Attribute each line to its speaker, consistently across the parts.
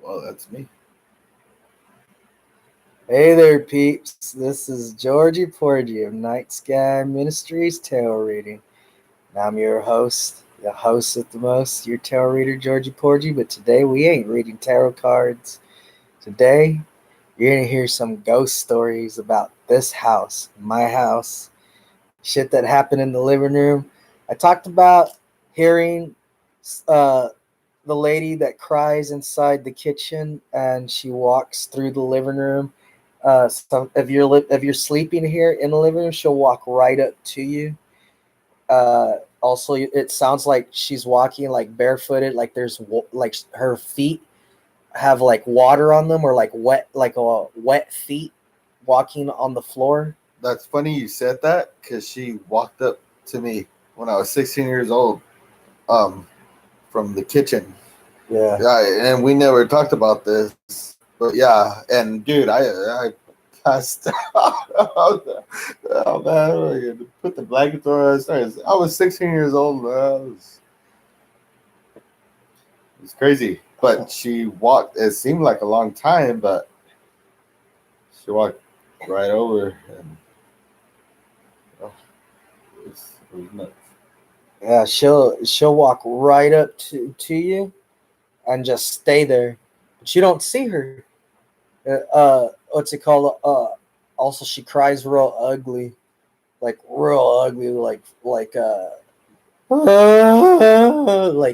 Speaker 1: Well, that's me.
Speaker 2: Hey there, peeps. This is Georgie Porgy of Night Sky Ministries Tarot Reading. I'm your host, the host with the most, your tarot reader, Georgie Porgy. But today we ain't reading tarot cards. Today you're going to hear some ghost stories about this house, my house, shit that happened in the living room. I talked about hearing the lady that cries inside the kitchen and she walks through the living room. So if you're sleeping here in the living room, she'll walk right up to you. Also, it sounds like she's walking like barefooted, like there's like her feet have like water on them, or like wet feet walking on the floor.
Speaker 1: That's funny you said that because she walked up to me when I was 16 years old, from the kitchen.
Speaker 2: Yeah.
Speaker 1: Yeah, and we never talked about this, but yeah, and dude, I passed out. Oh man, I put the blankets on. I was 16 years old. It was crazy, but she walked. It seemed like a long time, but she walked right over, and it was nuts.
Speaker 2: Yeah, she'll walk right up to you and just stay there, but you don't see her. What's it called? Also, she cries real ugly, like real ugly, like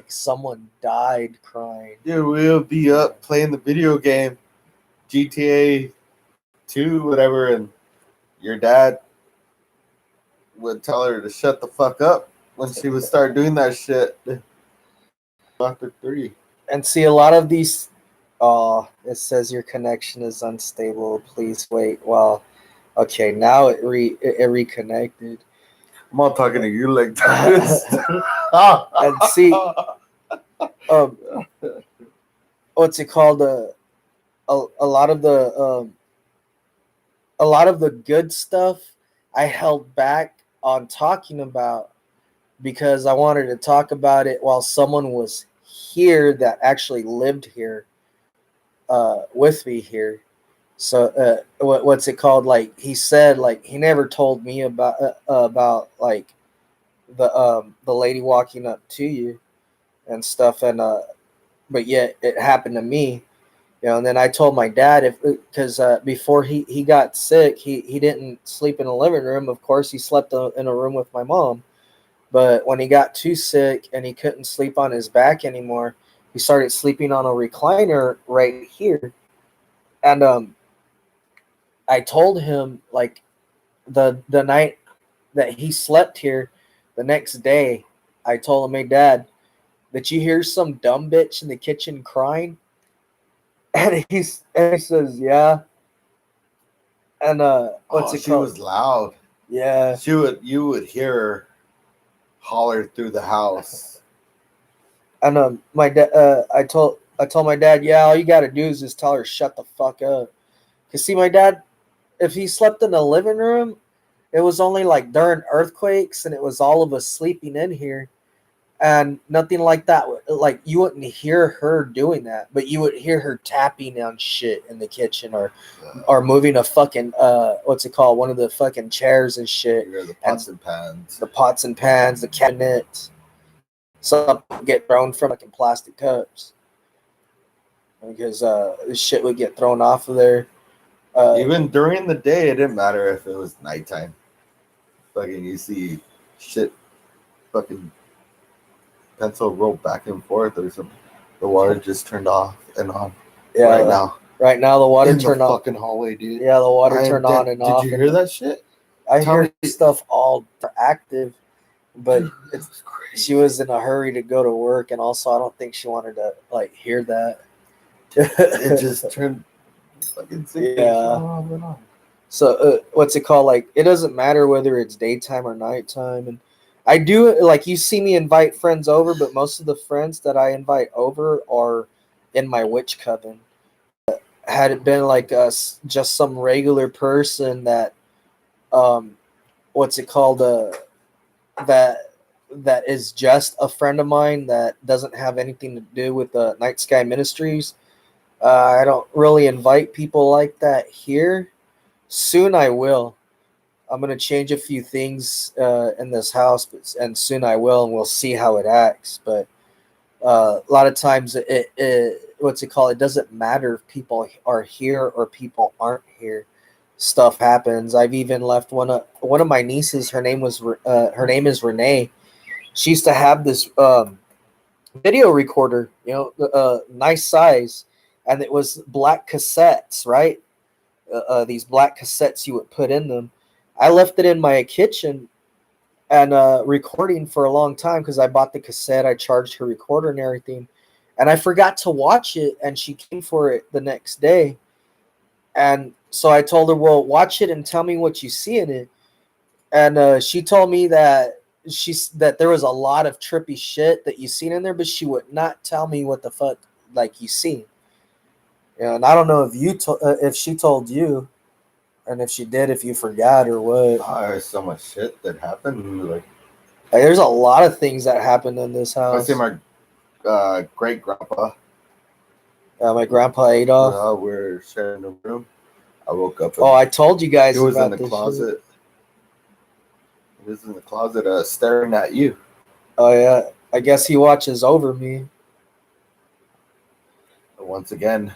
Speaker 2: someone died crying.
Speaker 1: Dude, we'll be up playing the video game, GTA 2, whatever, and your dad would tell her to shut the fuck up when she would start doing that shit. After 3.
Speaker 2: And see, a lot of these. Oh, it says your connection is unstable. Please wait. Well, okay, now it reconnected.
Speaker 1: I'm not talking to you like that.
Speaker 2: And see, what's it called? A lot of the good stuff I held back on talking about because I wanted to talk about it while someone was here that actually lived here with me here. So what's it called? Like he said, like he never told me about like the lady walking up to you and stuff, and but yet it happened to me. And then I told my dad because before he got sick, he didn't sleep in the living room. Of course, he slept in a room with my mom. But when he got too sick and he couldn't sleep on his back anymore, he started sleeping on a recliner right here. And I told him like the night that he slept here, the next day, I told him, "Hey, Dad, did you hear some dumb bitch in the kitchen crying?" And he says, "Yeah." And what's it
Speaker 1: She
Speaker 2: called?
Speaker 1: was loud.
Speaker 2: Yeah.
Speaker 1: You would hear her holler through the house.
Speaker 2: And my dad, I told my dad, "Yeah, all you got to do is just tell her shut the fuck up." Cause see, my dad, if he slept in the living room, it was only like during earthquakes, and it was all of us sleeping in here, and nothing like that. Like you wouldn't hear her doing that, but you would hear her tapping on shit in the kitchen, or moving a fucking what's it called, one of the fucking chairs and shit.
Speaker 1: You hear the pots and pans.
Speaker 2: The pots and pans, the cabinets. Some get thrown from fucking plastic cups because this shit would get thrown off of there.
Speaker 1: Even during the day, it didn't matter if it was nighttime. Fucking, you see shit, fucking pencil roll back and forth, or something. The water just turned off and on.
Speaker 2: Yeah,
Speaker 1: right now.
Speaker 2: Right now, the water
Speaker 1: in
Speaker 2: turned
Speaker 1: the
Speaker 2: on.
Speaker 1: Fucking hallway, dude.
Speaker 2: Yeah, the water turned on and off.
Speaker 1: Did you hear that shit?
Speaker 2: I hear stuff all active, but she was in a hurry to go to work, and also I don't think she wanted to like hear that.
Speaker 1: It just turned fucking sick.
Speaker 2: Yeah. So what's it called? Like it doesn't matter whether it's daytime or nighttime, and I do like you see me invite friends over, but most of the friends that I invite over are in my witch coven. Had it been like just some regular person that what's it called that is just a friend of mine that doesn't have anything to do with the Night Sky Ministries, I don't really invite people like that here. Soon I will. I'm gonna change a few things in this house, and soon I will, and we'll see how it acts. But a lot of times, what's it called? It doesn't matter if people are here or people aren't here. Stuff happens. I've even left one of my nieces. Her name is Renee. She used to have this video recorder, nice size, and it was black cassettes, right? These black cassettes you would put in them. I left it in my kitchen and recording for a long time because I bought the cassette, I charged her recorder and everything, and I forgot to watch it. And she came for it the next day, and so I told her, "Well, watch it and tell me what you see in it." And she told me that that there was a lot of trippy shit that you seen in there, but she would not tell me what the fuck like you seen. And I don't know if if she told you, and if she did, if you forgot or what.
Speaker 1: There's so much shit that happened. Like
Speaker 2: There's a lot of things that happened in this
Speaker 1: I
Speaker 2: house.
Speaker 1: see my great grandpa.
Speaker 2: My grandpa Adolf.
Speaker 1: We're sharing a room. I woke up.
Speaker 2: Oh, I told you guys.
Speaker 1: He was
Speaker 2: about
Speaker 1: in the
Speaker 2: this
Speaker 1: closet.
Speaker 2: shit.
Speaker 1: He was in the closet, staring at you.
Speaker 2: Oh yeah, I guess he watches over me.
Speaker 1: Once again,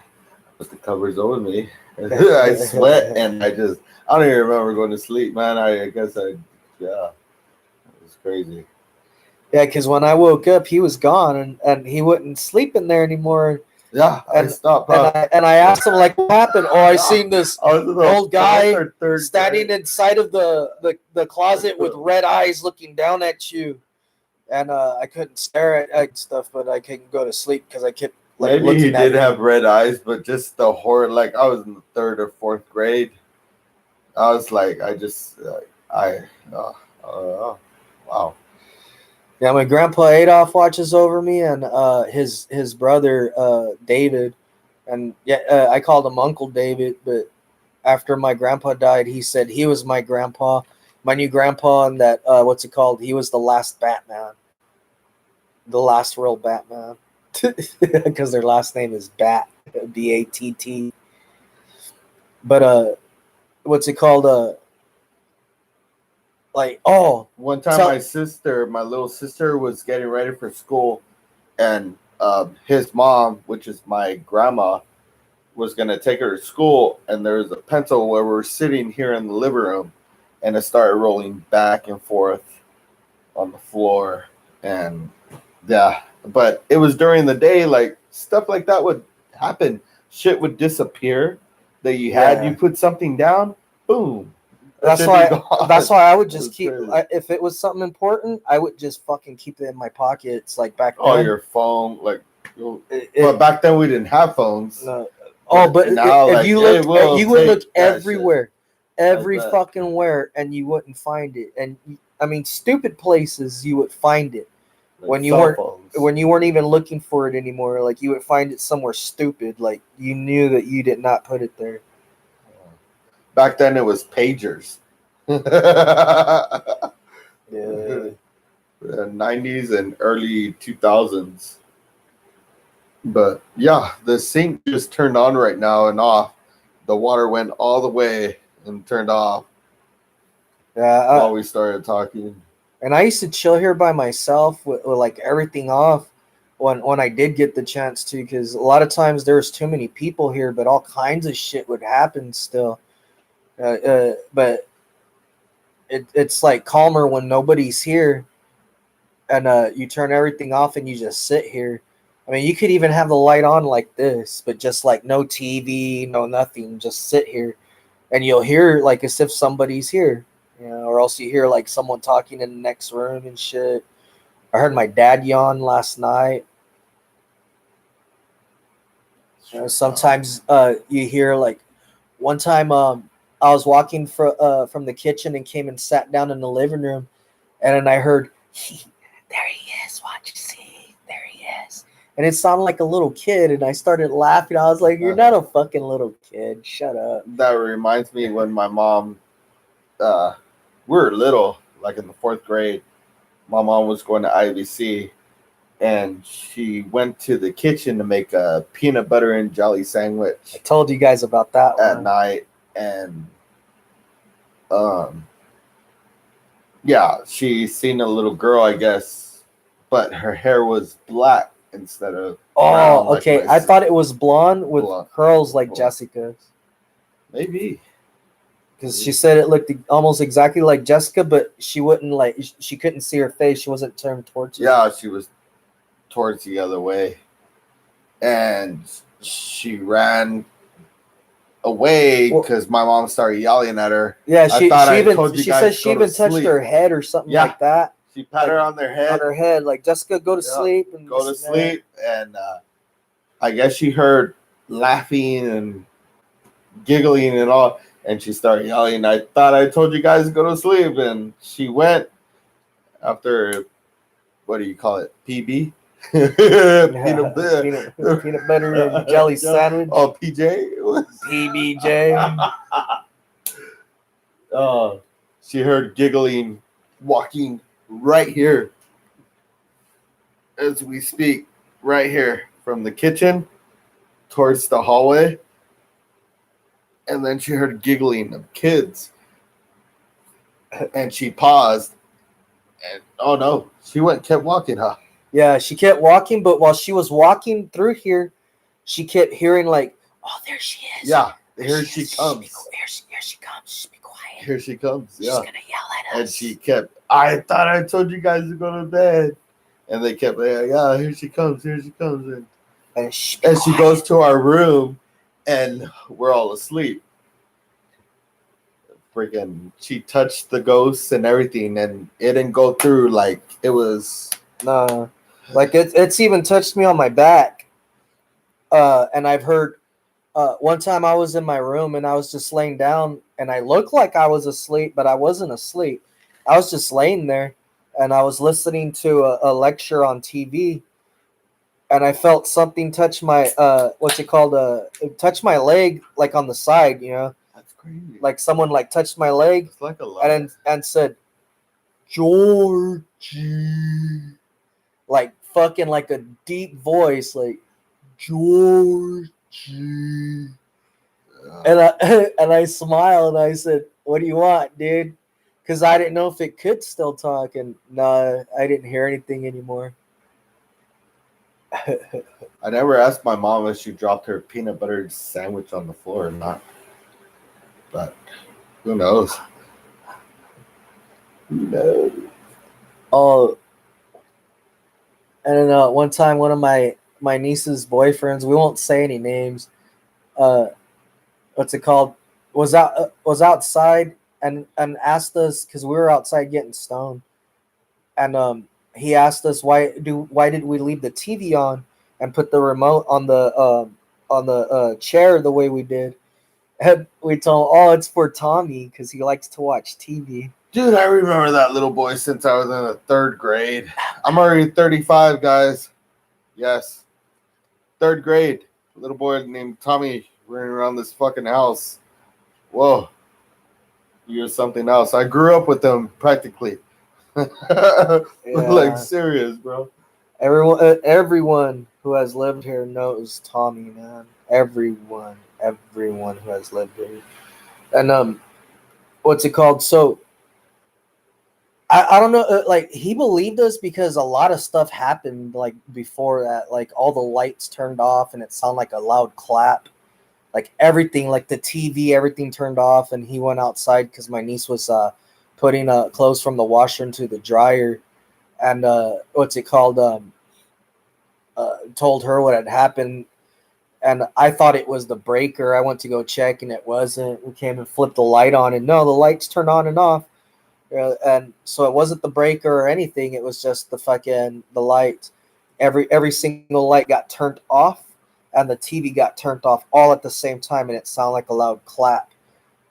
Speaker 1: with the covers over me. I sweat and I don't even remember going to sleep, man. I guess it was crazy.
Speaker 2: Yeah, because when I woke up, he was gone, and he wouldn't sleep in there anymore.
Speaker 1: Yeah, I stopped.
Speaker 2: And I asked him, like, what happened? Oh, I seen this old guy standing inside of the closet with red eyes looking down at you. And I couldn't stare at stuff, but I couldn't go to sleep because I kept like
Speaker 1: maybe he did have red eyes, but just the horror. Like I was in the 3rd or 4th grade. I was like, wow.
Speaker 2: Yeah, my grandpa Adolf watches over me, and his brother David, and I called him Uncle David. But after my grandpa died, he said he was my grandpa, my new grandpa, and that what's it called? He was the last Batman, the last real Batman, because their last name is Bat, Batt. But what's it called?
Speaker 1: One time my little sister was getting ready for school, and his mom, which is my grandma, was going to take her to school, and there's a pencil where we're sitting here in the living room, and it started rolling back and forth on the floor. And yeah, but it was during the day. Like stuff like that would happen. Shit would disappear that you had. You put something down, boom.
Speaker 2: That's why I would just keep. If it was something important, I would just fucking keep it in my pockets, like back then.
Speaker 1: Oh, your phone, like. But back then we didn't have phones.
Speaker 2: No. Oh, but now, if you look, you would look everywhere, every fucking where, and you wouldn't find it. And I mean, stupid places you would find it like when you weren't even looking for it anymore. Like you would find it somewhere stupid. Like you knew that you did not put it there.
Speaker 1: Back then it was pagers.
Speaker 2: Yeah.
Speaker 1: The 90s and early 2000s. But yeah, the sink just turned on right now and off. The water went all the way and turned off. Yeah, while we started talking.
Speaker 2: And I used to chill here by myself with like everything off when I did get the chance to, because a lot of times there's too many people here, but all kinds of shit would happen still. But it's like calmer when nobody's here, and you turn everything off and you just sit here. I mean, you could even have the light on like this, but just like no TV, no nothing, just sit here, and you'll hear like as if somebody's here, or else you hear like someone talking in the next room and shit. I heard my dad yawn last night. Sometimes you hear like one time I was walking from the kitchen and came and sat down in the living room, and then I heard, there he is, watch you see, there he is. And it sounded like a little kid, and I started laughing. I was like, you're not a fucking little kid, shut up.
Speaker 1: That reminds me when my mom, we were little, like in the 4th grade, my mom was going to IBC, and she went to the kitchen to make a peanut butter and jelly
Speaker 2: I
Speaker 1: sandwich
Speaker 2: told you guys about that
Speaker 1: at
Speaker 2: one.
Speaker 1: night, and yeah, she seen a little girl, I guess, but her hair was black instead of brown.
Speaker 2: Oh, okay. I thought it was blonde with curls like Jessica's.
Speaker 1: Maybe.
Speaker 2: Because she said it looked almost exactly like Jessica, but she couldn't see her face. She wasn't turned towards her.
Speaker 1: Yeah, she was towards the other way. And she ran away because my mom started yelling at her.
Speaker 2: Yeah, she said she even touched her head or something like that.
Speaker 1: She pat her on their head.
Speaker 2: On her head, like, Jessica, go to sleep. And
Speaker 1: go to sleep. And I guess she heard laughing and giggling and all. And she started yelling, I thought I told you guys to go to sleep. And she went after, what do you call it? PB?
Speaker 2: peanut butter and jelly sandwich.
Speaker 1: Oh, PJ?
Speaker 2: PBJ.
Speaker 1: Oh, she heard giggling, walking right here as we speak, right here from the kitchen towards the hallway. And then she heard giggling of kids. And she paused. And oh no, she kept walking, huh?
Speaker 2: Yeah, she kept walking, but while she was walking through here, she kept hearing like, oh, there she is.
Speaker 1: Yeah, here she comes.
Speaker 2: Here she comes. Just be quiet.
Speaker 1: Here she comes. Yeah.
Speaker 2: She's gonna yell at us.
Speaker 1: And she kept, I thought I told you guys to go to bed. And they kept, yeah, here she comes. Here she comes. And she goes to our room, and we're all asleep. Freaking, she touched the ghosts and everything, and it didn't go through. Like, it was...
Speaker 2: No. Like, it's even touched me on my back. And I've heard... one time I was in my room, and I was just laying down, and I looked like I was asleep, but I wasn't asleep. I was just laying there, and I was listening to a lecture on TV, and I felt something touch my... it touched my leg, like, on the side, you know?
Speaker 1: That's crazy.
Speaker 2: Like, someone, like, touched my leg,
Speaker 1: it's like a
Speaker 2: and said, Georgie. Like, fucking, like, a deep voice, like, Georgie. And I smiled, and I said, what do you want, dude? Because I didn't know if it could still talk, and no, I didn't hear anything anymore.
Speaker 1: I never asked my mom if she dropped her peanut butter sandwich on the floor or not. But who knows? Who knows?
Speaker 2: Oh, and then one time, one of my niece's boyfriends, we won't say any names, what's it called, was outside and asked us, because we were outside getting stoned, and he asked us why did we leave the TV on and put the remote on the chair the way we did. And we told him, oh, it's for Tommy because he likes to watch TV.
Speaker 1: Dude, I remember that little boy since I was in the 3rd grade. I'm already 35, guys. Yes. 3rd grade. A little boy named Tommy running around this fucking house. Whoa. You're something else. I grew up with them practically. Like, serious, bro.
Speaker 2: Everyone who has lived here knows Tommy, man. Everyone who has lived here. And what's it called? So I don't know, like, he believed us because a lot of stuff happened, like, before that. Like, all the lights turned off and it sounded like a loud clap. Like, everything, like the TV, everything turned off, and he went outside because my niece was putting clothes from the washer into the dryer, and what's it called? Told her what had happened, and I thought it was the breaker. I went to go check, and it wasn't. We came and flipped the light on, and no, the lights turned on and off, and so it wasn't the breaker or anything. It was just the light. Every single light got turned off, and the TV got turned off all at the same time, and it sounded like a loud clap.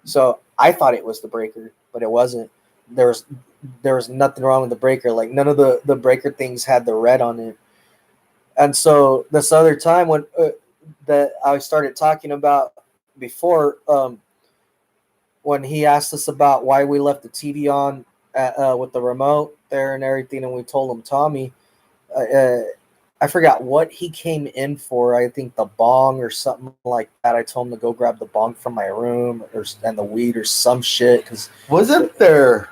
Speaker 2: So I thought it was the breaker, but it wasn't. There was nothing wrong with the breaker. Like, none of the breaker things had the red on it. And so this other time when that I started talking about before, when he asked us about why we left the TV on with the remote there and everything, and we told him Tommy, I forgot what he came in for. I think the bong or something like that. I told him to go grab the bong from my room and the weed or some shit. Because
Speaker 1: wasn't there,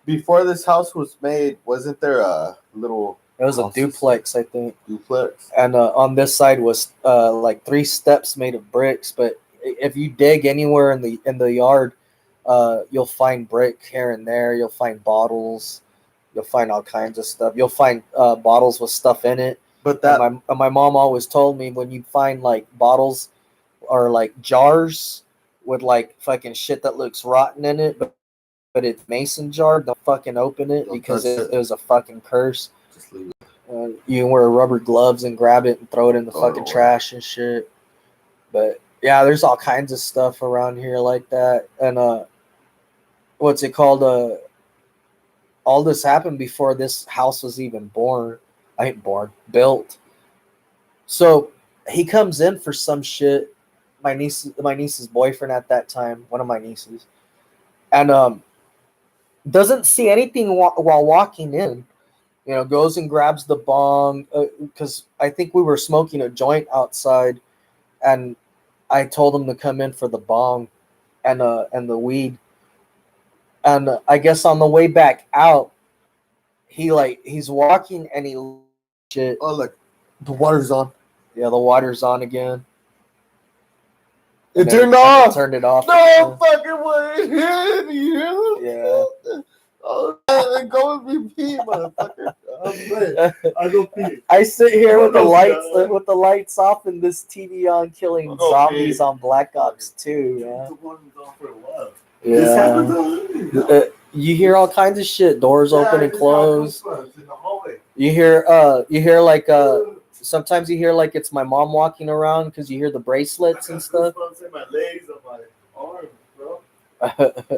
Speaker 1: before this house was made, wasn't there a little...
Speaker 2: It was a duplex, I think.
Speaker 1: Duplex.
Speaker 2: And on this side was like 3 steps made of bricks. But if you dig anywhere in the yard, you'll find brick here and there. You'll find bottles. You'll find all kinds of stuff. You'll find bottles with stuff in it.
Speaker 1: But that...
Speaker 2: And my mom always told me, when you find like bottles or like jars with like fucking shit that looks rotten in it, but it's mason jar, don't fucking open it, because it was a fucking curse.
Speaker 1: Just leave it.
Speaker 2: You can wear rubber gloves and grab it and throw it in the fucking trash and shit. But yeah, there's all kinds of stuff around here like that. And what's it called? All this happened before this house was even built. So he comes in for some shit. My niece's boyfriend at that time, one of my nieces, and doesn't see anything while walking in. You know, goes and grabs the bong, because I think we were smoking a joint outside, and I told him to come in for the bong and the weed. And I guess on the way back out, he's walking and he shit.
Speaker 1: Oh, look, the water's on.
Speaker 2: Yeah, the water's on again.
Speaker 1: It turned off.
Speaker 2: Turned it off.
Speaker 1: No fucking way. Yeah. Oh, go and be pee, motherfucker. I go pee.
Speaker 2: I sit here with the lights off and this TV on, killing zombies on Black Ops 2. Yeah. Yeah. You hear all kinds of shit. Doors open and close. You hear like sometimes you hear like it's my mom walking around, because you hear the bracelets and stuff.
Speaker 1: In my legs, on my arms, bro.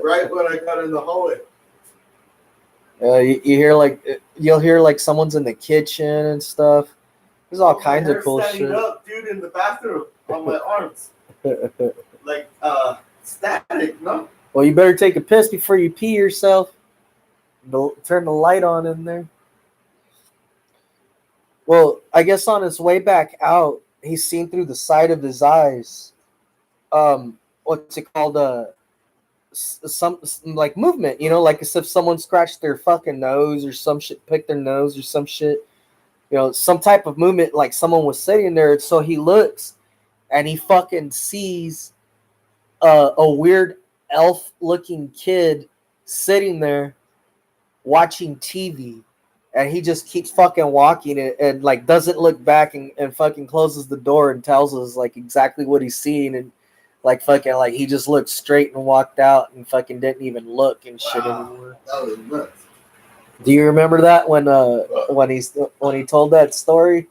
Speaker 1: Right when I got in the hallway.
Speaker 2: You'll hear like someone's in the kitchen and stuff. There's all kinds of cool
Speaker 1: standing
Speaker 2: shit.
Speaker 1: Up, dude, in the bathroom on my arms, like static, no?
Speaker 2: Well, you better take a piss before you pee yourself. Turn the light on in there. Well, I guess on his way back out, he's seen through the side of his eyes. What's it called? Some like movement, you know, like as if someone scratched their fucking nose or some shit, picked their nose or some shit, you know, some type of movement, like someone was sitting there. So he looks and he fucking sees a weird elf looking kid sitting there watching TV, and he just keeps fucking walking and like doesn't look back and fucking closes the door and tells us like exactly what he's seeing, and like fucking like he just looked straight and walked out and fucking didn't even look and shit anymore.
Speaker 1: That was nuts.
Speaker 2: Do you remember that when he told that story?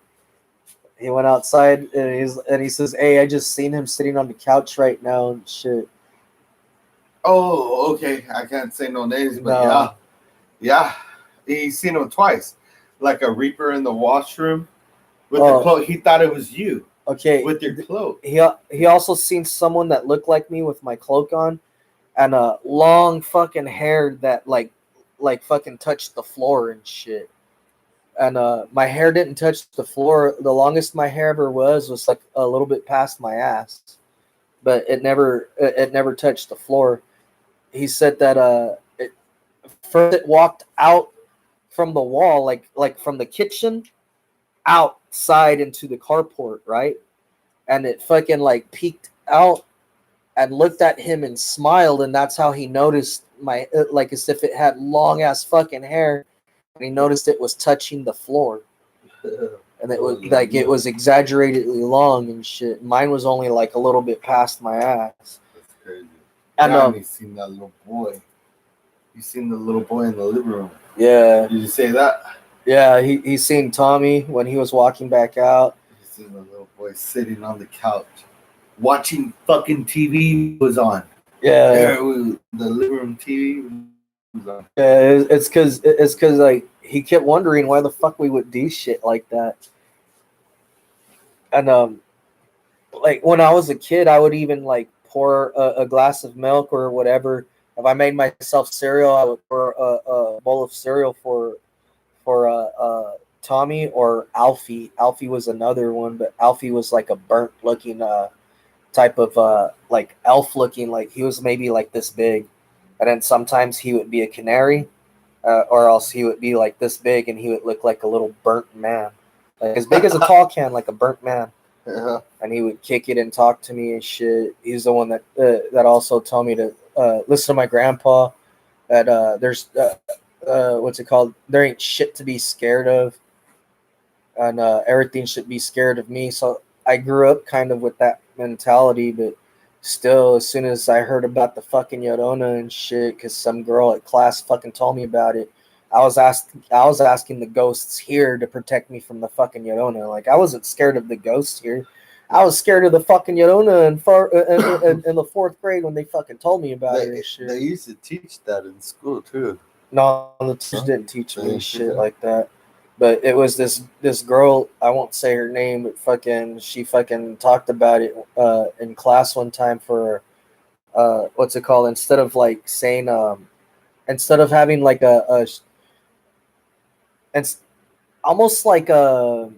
Speaker 2: He went outside and he says, "Hey, I just seen him sitting on the couch right now and shit."
Speaker 1: Oh, okay. I can't say no names, but yeah. He's seen him twice, like a reaper in the washroom with the cloak. He thought it was you.
Speaker 2: Okay,
Speaker 1: with your cloak.
Speaker 2: He also seen someone that looked like me with my cloak on, and long fucking hair that like fucking touched the floor and shit. And my hair didn't touch the floor. The longest my hair ever was like a little bit past my ass, but it never touched the floor. He said that first it walked out from the wall, like from the kitchen outside into the carport, right? And it fucking like peeked out and looked at him and smiled, and that's how he noticed my like as if it had long ass fucking hair, and he noticed it was touching the floor, and it was like it was exaggeratedly long and shit. Mine was only like a little bit past my ass.
Speaker 1: That's crazy.
Speaker 2: And
Speaker 1: you seen that little boy. You seen the little boy in the living room.
Speaker 2: Yeah.
Speaker 1: Did you say that?
Speaker 2: Yeah, he seen Tommy when he was walking back out.
Speaker 1: You seen the little boy sitting on the couch, watching fucking TV was on.
Speaker 2: Yeah.
Speaker 1: The living room TV was on.
Speaker 2: Yeah, it's because like he kept wondering why the fuck we would do shit like that. And like when I was a kid, I would even like pour a glass of milk or whatever. If I made myself cereal, I would pour a bowl of cereal for Tommy or Alfie. Alfie was another one, but Alfie was like a burnt looking type of like elf looking, like he was maybe like this big, and then sometimes he would be a canary, or else he would be like this big and he would look like a little burnt man, like as big as a tall can, like a burnt man.
Speaker 1: Yeah.
Speaker 2: And he would kick it and talk to me and shit. He's the one that that also told me to listen to my grandpa. That there's what's it called? There ain't shit to be scared of, and everything should be scared of me. So I grew up kind of with that mentality, but still, as soon as I heard about the fucking Yorona and shit, because some girl at class fucking told me about it, I was asking the ghosts here to protect me from the fucking Yorona. Like I wasn't scared of the ghosts here. I was scared of the fucking Yorona in the fourth grade when they fucking told me about it and shit.
Speaker 1: They used to teach that in school too.
Speaker 2: No, the teacher didn't teach me shit like that. But it was this girl, I won't say her name, but fucking she fucking talked about it in class one time for what's it called? Instead of like saying instead of having like it's almost like a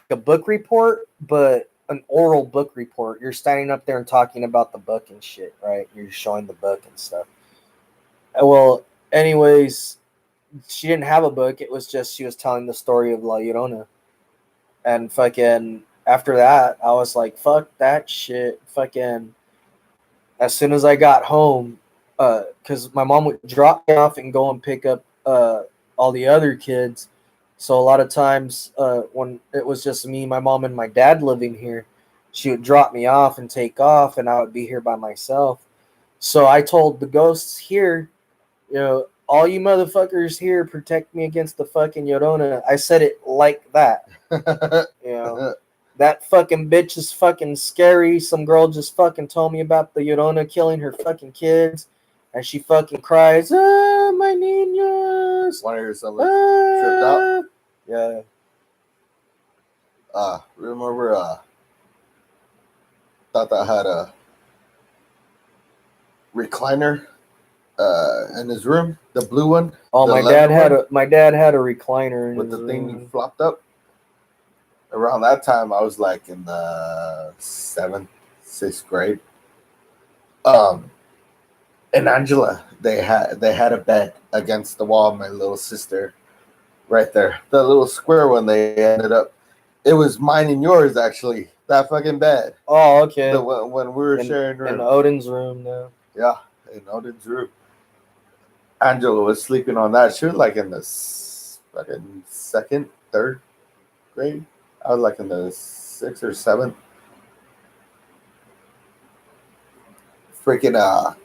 Speaker 2: book report, but an oral book report. You're standing up there and talking about the book and shit, right? You're showing the book and stuff. Well, anyways, she didn't have a book. It was just she was telling the story of La Llorona. And fucking after that, I was like, fuck that shit. Fucking as soon as I got home, because my mom would drop me off and go and pick up all the other kids. So a lot of times when it was just me, my mom, and my dad living here, she would drop me off and take off, and I would be here by myself. So I told the ghosts here, all you motherfuckers here protect me against the fucking Llorona. I said it like that. That fucking bitch is fucking scary. Some girl just fucking told me about the Llorona killing her fucking kids. And she fucking cries, my niños.
Speaker 1: Want to hear something tripped out?
Speaker 2: Yeah.
Speaker 1: Remember, Tata had a recliner in his room, the blue one.
Speaker 2: Oh, my dad had a recliner in
Speaker 1: with
Speaker 2: his
Speaker 1: the
Speaker 2: room.
Speaker 1: thing you flopped up. Around that time, I was like in the 7th, 6th grade. And Angela, they had a bed against the wall. My little sister, right there, the little square one. They ended up. It was mine and yours actually. That fucking bed.
Speaker 2: Oh, okay.
Speaker 1: When we were sharing room.
Speaker 2: In Odin's room now.
Speaker 1: Yeah, in Odin's room. Angela was sleeping on that. She was like in the fucking 2nd, 3rd grade. I was like in the 6th or 7th. Freaking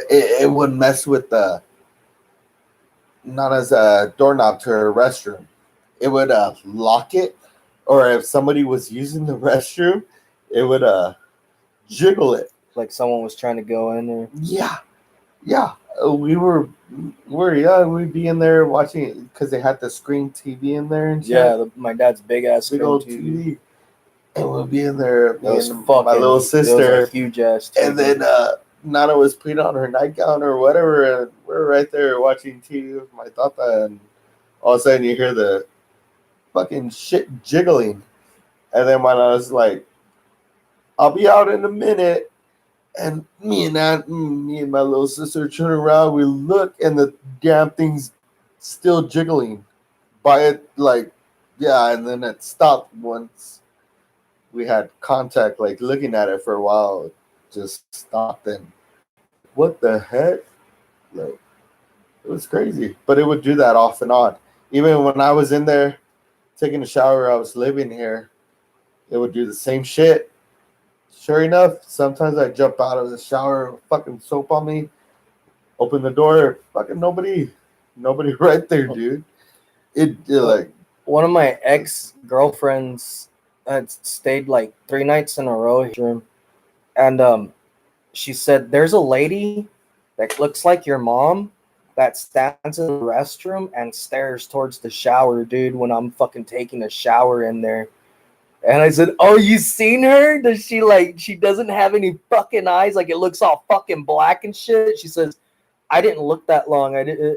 Speaker 1: it would mess with the, not as a doorknob to her restroom. It would lock it, or if somebody was using the restroom, it would jiggle it.
Speaker 2: Like someone was trying to go in there.
Speaker 1: Yeah. We'd be in there watching, because they had the screen TV in there and shit.
Speaker 2: Yeah, my dad's big ass
Speaker 1: big old TV. And we'll be in there, my little sister,
Speaker 2: huge ass TV.
Speaker 1: And then Nana was putting on her nightgown or whatever, and we're right there watching TV with my tata, and all of a sudden you hear the fucking shit jiggling, and then my Nana's like, "I'll be out in a minute." And me and my little sister turn around, we look, and the damn thing's still jiggling. By it, like, yeah, and then it stopped once we had contact, like looking at it for a while. It just stopped, and what the heck? Like, it was crazy. But it would do that off and on. Even when I was in there taking a shower, I was living here, it would do the same shit. Sure enough, sometimes I jump out of the shower, fucking soap on me, open the door, fucking nobody right there, dude. It like,
Speaker 2: one of my ex-girlfriends had stayed like 3 nights in a row here, and she said there's a lady that looks like your mom that stands in the restroom and stares towards the shower, dude, when I'm fucking taking a shower in there. And I said, "Oh, you seen her? Does she she doesn't have any fucking eyes? Like it looks all fucking black and shit?" She says, I didn't look that long.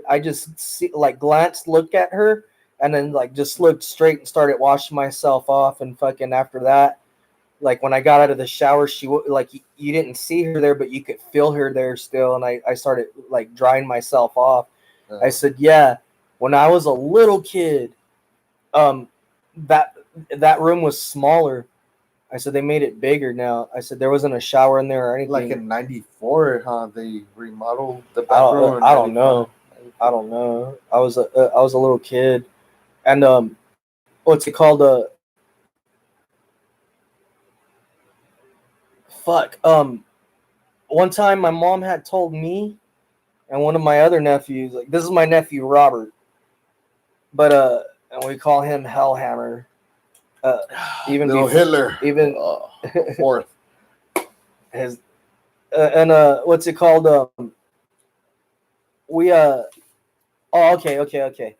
Speaker 2: I just glanced, look at her, and then like just looked straight and started washing myself off. And fucking after that, like when I got out of the shower, you didn't see her there, but you could feel her there still. And I started like drying myself off. I said, yeah, when I was a little kid, that room was smaller. I said they made it bigger now. I said there wasn't a shower in there or anything.
Speaker 1: Like in '94, huh? They remodeled the bathroom.
Speaker 2: I don't know. I don't know. I was a little kid, and what's it called? Fuck. One time my mom had told me and one of my other nephews, like this is my nephew Robert, but and we call him Hellhammer. Even
Speaker 1: little
Speaker 2: before,
Speaker 1: Hitler,
Speaker 2: even
Speaker 1: fourth.
Speaker 2: His and what's it called? We oh, okay.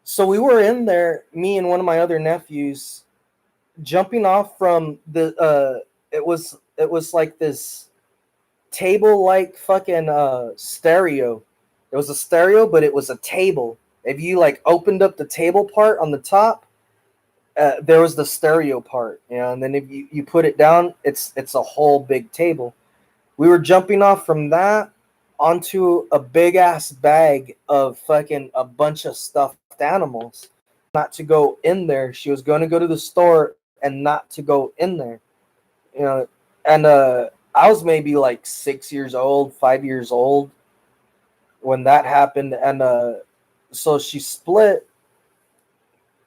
Speaker 2: So we were in there, me and one of my other nephews, jumping off from the it was like this table like fucking stereo. It was a stereo, but it was a table. If you like opened up the table part on the top, there was the stereo part, you know, and then if you put it down, it's a whole big table. We were jumping off from that onto a big ass bag of fucking a bunch of stuffed animals. Not to go in there. She was going to go to the store and not to go in there, you know. And I was maybe like 6 years old, 5 years old when that happened, and so she split.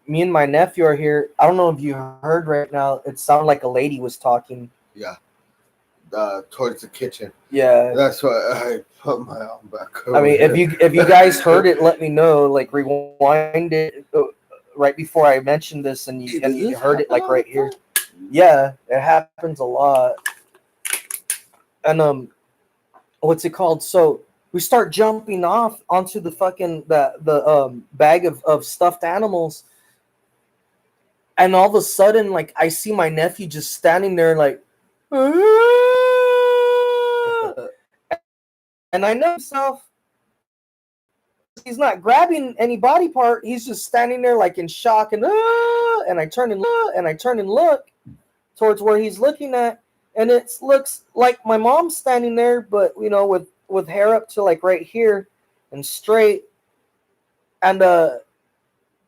Speaker 2: Me and my nephew are here. I don't know if you heard right now. It sounded like a lady was talking.
Speaker 1: Yeah. Towards the kitchen.
Speaker 2: Yeah.
Speaker 1: That's why I put my arm back.
Speaker 2: I mean, if you guys heard it, let me know. Like rewind it right before I mentioned this, and you heard it like right here. Yeah, it happens a lot. And what's it called? So we start jumping off onto the fucking the bag of stuffed animals. And all of a sudden, like, I see my nephew just standing there, like, and I know himself. He's not grabbing any body part. He's just standing there, like, in shock. And I turn and look towards where he's looking at, and it looks like my mom's standing there, but you know, with hair up to like right here and straight, and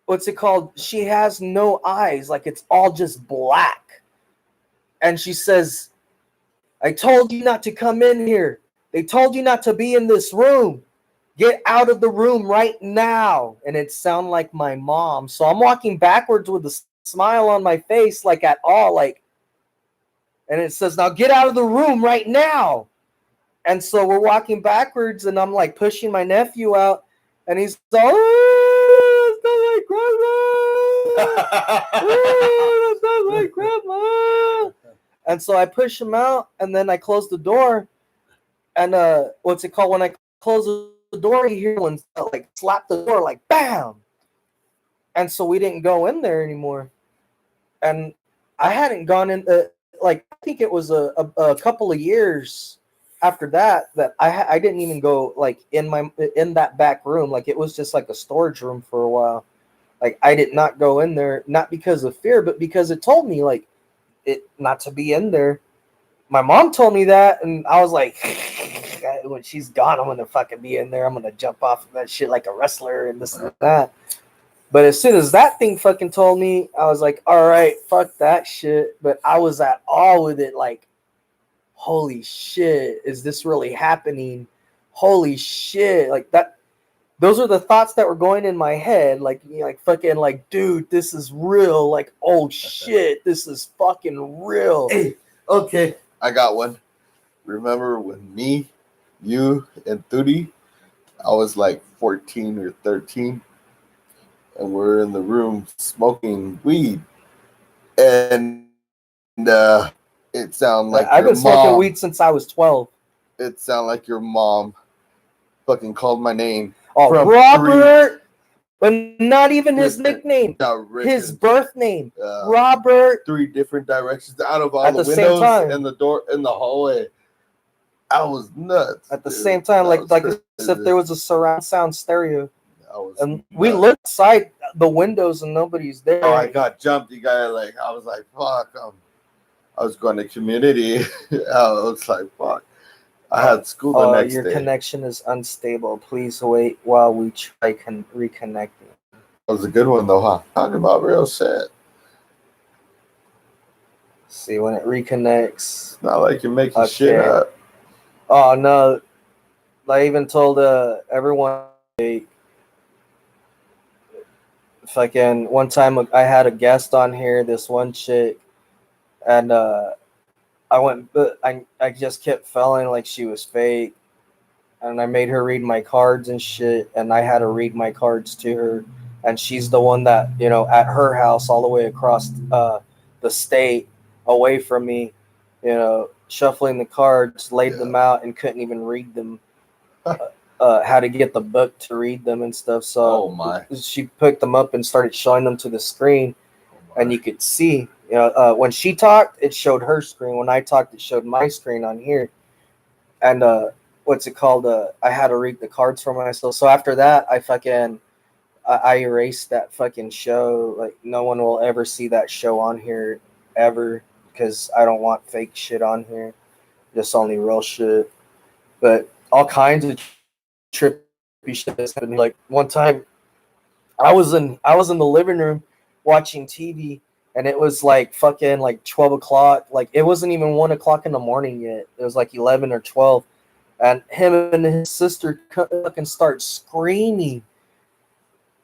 Speaker 2: what's it called? She has no eyes, like it's all just black. And she says, I told you not to come in here. They told you not to be in this room. Get out of the room right now. And it sounded like my mom. So I'm walking backwards with a smile on my face, like at all, like, and it says, now get out of the room right now. And so we're walking backwards, and I'm like pushing my nephew out, and he's all, that's not my grandma. And so I push him out, and then I close the door. And what's it called? When I close the door, you hear one like slap the door, like bam. And so we didn't go in there anymore. And I hadn't gone in. Like I think it was a couple of years after that I didn't even go like in that back room. Like it was just like a storage room for a while. Like I did not go in there, not because of fear, but because it told me like it not to be in there. My mom told me that, and I was like, when she's gone, I'm gonna fucking be in there. I'm gonna jump off of that shit like a wrestler and this and that. But as soon as that thing fucking told me, I was like, all right, fuck that shit. But I was at all with it, like, holy shit, is this really happening? Holy shit, like that. Those are the thoughts that were going in my head, like, you know, like fucking, like, dude, this is real. Like, oh shit, this is fucking real.
Speaker 1: Hey, okay, I got one. Remember when me, you, and Thudi, I was like 14 or 13, and we're in the room smoking weed, and it sounded like
Speaker 2: I've been smoking weed since I was 12.
Speaker 1: It sounded like your mom fucking called my name.
Speaker 2: Oh, Robert, but not even his nickname, his birth name, Robert.
Speaker 1: 3 different directions out of all the windows and the door in the hallway. I was nuts.
Speaker 2: At the
Speaker 1: dude.
Speaker 2: same time,
Speaker 1: That was
Speaker 2: like
Speaker 1: crazy.
Speaker 2: as if there was a surround sound stereo.
Speaker 1: I was
Speaker 2: And
Speaker 1: nuts.
Speaker 2: we looked outside the windows and nobody's there.
Speaker 1: Oh, I got jumped. You guys like I was like, fuck. I was going to community. I was like, fuck. I had school the next
Speaker 2: your
Speaker 1: day.
Speaker 2: connection is unstable. Please wait while we try reconnecting.
Speaker 1: That was a good one though, huh? Talking about real shit.
Speaker 2: See when it reconnects.
Speaker 1: It's not like you're making shit up.
Speaker 2: Oh no! I even told everyone. Fucking one time I had a guest on here. This one chick, and I just kept feeling like she was fake, and I made her read my cards and shit, and I had to read my cards to her, and she's the one that at her house all the way across the state away from me, shuffling the cards, laid them out, and couldn't even read them. How to get the book to read them and stuff. So she picked them up and started showing them to the screen, and you could see. When she talked, it showed her screen. When I talked, it showed my screen on here. And what's it called? I had to read the cards for myself. So after that, I erased that fucking show. Like no one will ever see that show on here ever because I don't want fake shit on here. Just only real shit. But all kinds of trippy shit has happened. Like one time, I was in the living room watching TV, and it was like fucking like 12 o'clock. Like it wasn't even 1 o'clock in the morning yet. It was like 11 or 12, and him and his sister fucking start screaming.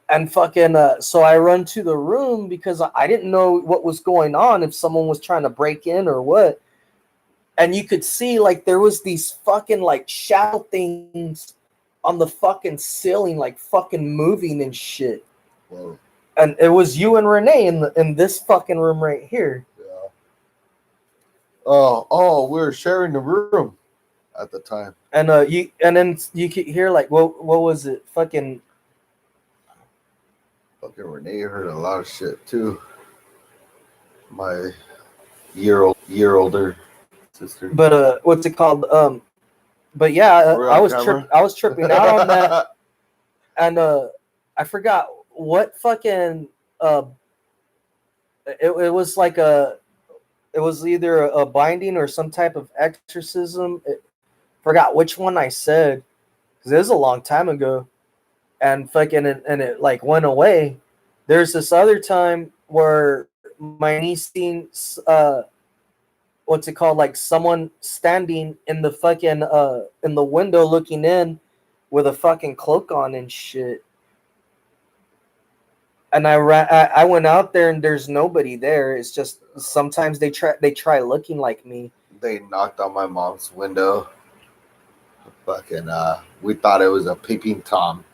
Speaker 2: And fucking so I run to the room because I didn't know what was going on, if someone was trying to break in or what. And you could see like there was these fucking like shadow things on the fucking ceiling, like fucking moving and shit.
Speaker 1: Whoa.
Speaker 2: And it was you and Renee in this fucking room right here.
Speaker 1: Yeah. Oh, we were sharing the room at the time.
Speaker 2: And then you could hear like what was it? Fucking
Speaker 1: Renee heard a lot of shit too. My year older sister.
Speaker 2: But what's it called? But yeah, I was tripping out on that. And I forgot what fucking it was like it was either a binding or some type of exorcism. Forgot which one I said because it was a long time ago, and fucking it like went away. There's this other time where my niece seen what's it called, like someone standing in the fucking in the window looking in with a fucking cloak on and shit. And I went out there and there's nobody there. It's just sometimes they try looking like me.
Speaker 1: They knocked on my mom's window. Fucking we thought it was a peeping Tom,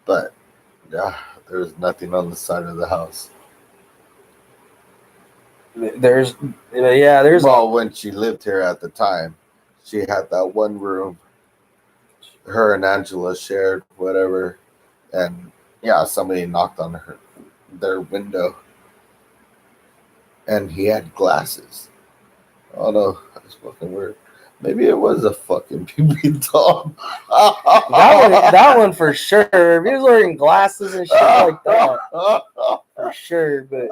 Speaker 1: but yeah, there was nothing on the side of the house.
Speaker 2: There's
Speaker 1: well, when she lived here at the time, she had that one room her and Angela shared, whatever, and yeah, somebody knocked on their window, and he had glasses. Oh no, that's fucking weird. Maybe it was a fucking peeping Tom.
Speaker 2: that one for sure. If he was wearing glasses and shit like that, for sure. But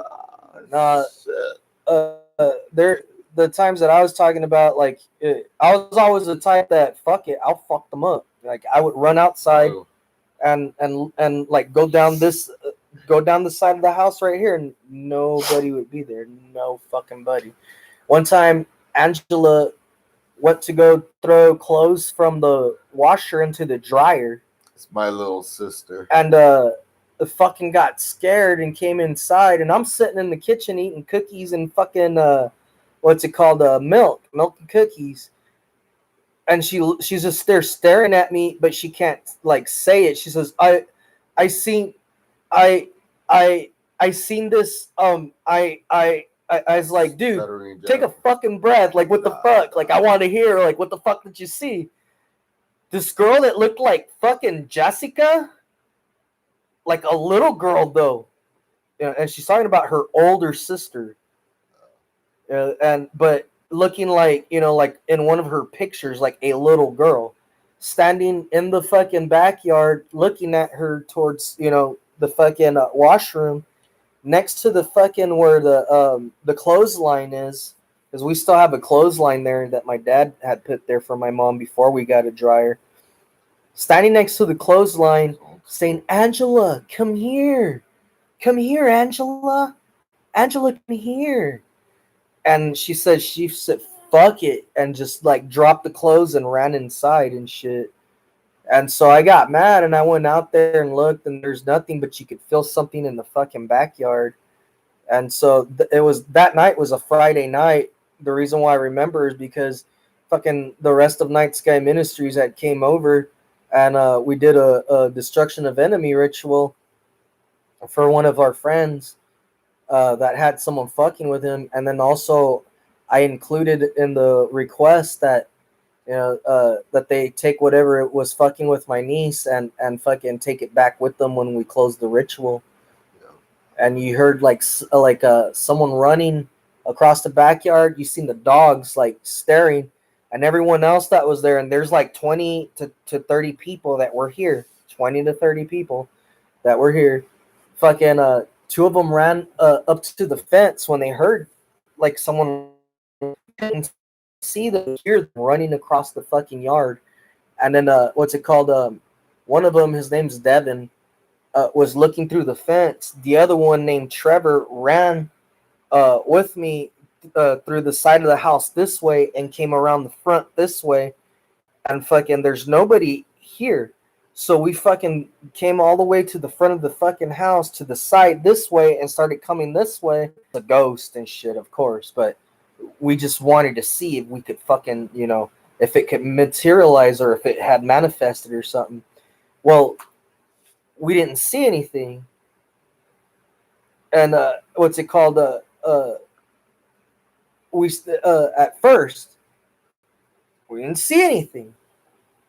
Speaker 2: the times that I was talking about, like I was always the type that fuck it, I'll fuck them up. Like I would run outside and like go down the side of the house right here, and nobody would be there. No fucking buddy. One time, Angela went to go throw clothes from the washer into the dryer.
Speaker 1: It's my little sister.
Speaker 2: And fucking got scared and came inside, and I'm sitting in the kitchen eating cookies and fucking what's it called, milk and cookies. And she's just there staring at me, but she can't like say it. She says, I seen this. I was like, dude, take a fucking breath. Like, what the fuck? Like, I want to hear, like, what the fuck did you see? This girl that looked like fucking Jessica, like a little girl though, and she's talking about her older sister. But looking like, like in one of her pictures, like a little girl standing in the fucking backyard looking at her towards, the fucking washroom next to the fucking where the clothesline is, because we still have a clothesline there that my dad had put there for my mom before we got a dryer. Standing next to the clothesline, saying, "Angela, come here, Angela, Angela, come here." And she said, "Fuck it," and just like dropped the clothes and ran inside and shit. And so I got mad and I went out there and looked, and there's nothing, but you could feel something in the fucking backyard. And so it was, that night was a Friday night. The reason why I remember is because fucking the rest of Night Sky Ministries had came over, and we did a destruction of enemy ritual for one of our friends that had someone fucking with him. And then also I included in the request that that they take whatever it was fucking with my niece and fucking take it back with them when we close the ritual. And you heard like someone running across the backyard. You seen the dogs like staring, and everyone else that was there. And there's like 20 to 30 people that were here. 20 to 30 people that were here. Fucking two of them ran up to the fence when they heard like someone, couldn't see them, hear them running across the fucking yard. And then what's it called? One of them, his name's Devin. Was looking through the fence. The other one named Trevor ran with me through the side of the house this way and came around the front this way. And fucking there's nobody here. So we fucking came all the way to the front of the fucking house to the side this way and started coming this way. The ghost and shit, of course. But we just wanted to see if we could fucking, if it could materialize or if it had manifested or something. Well, we didn't see anything. And what's it called? We at first we didn't see anything.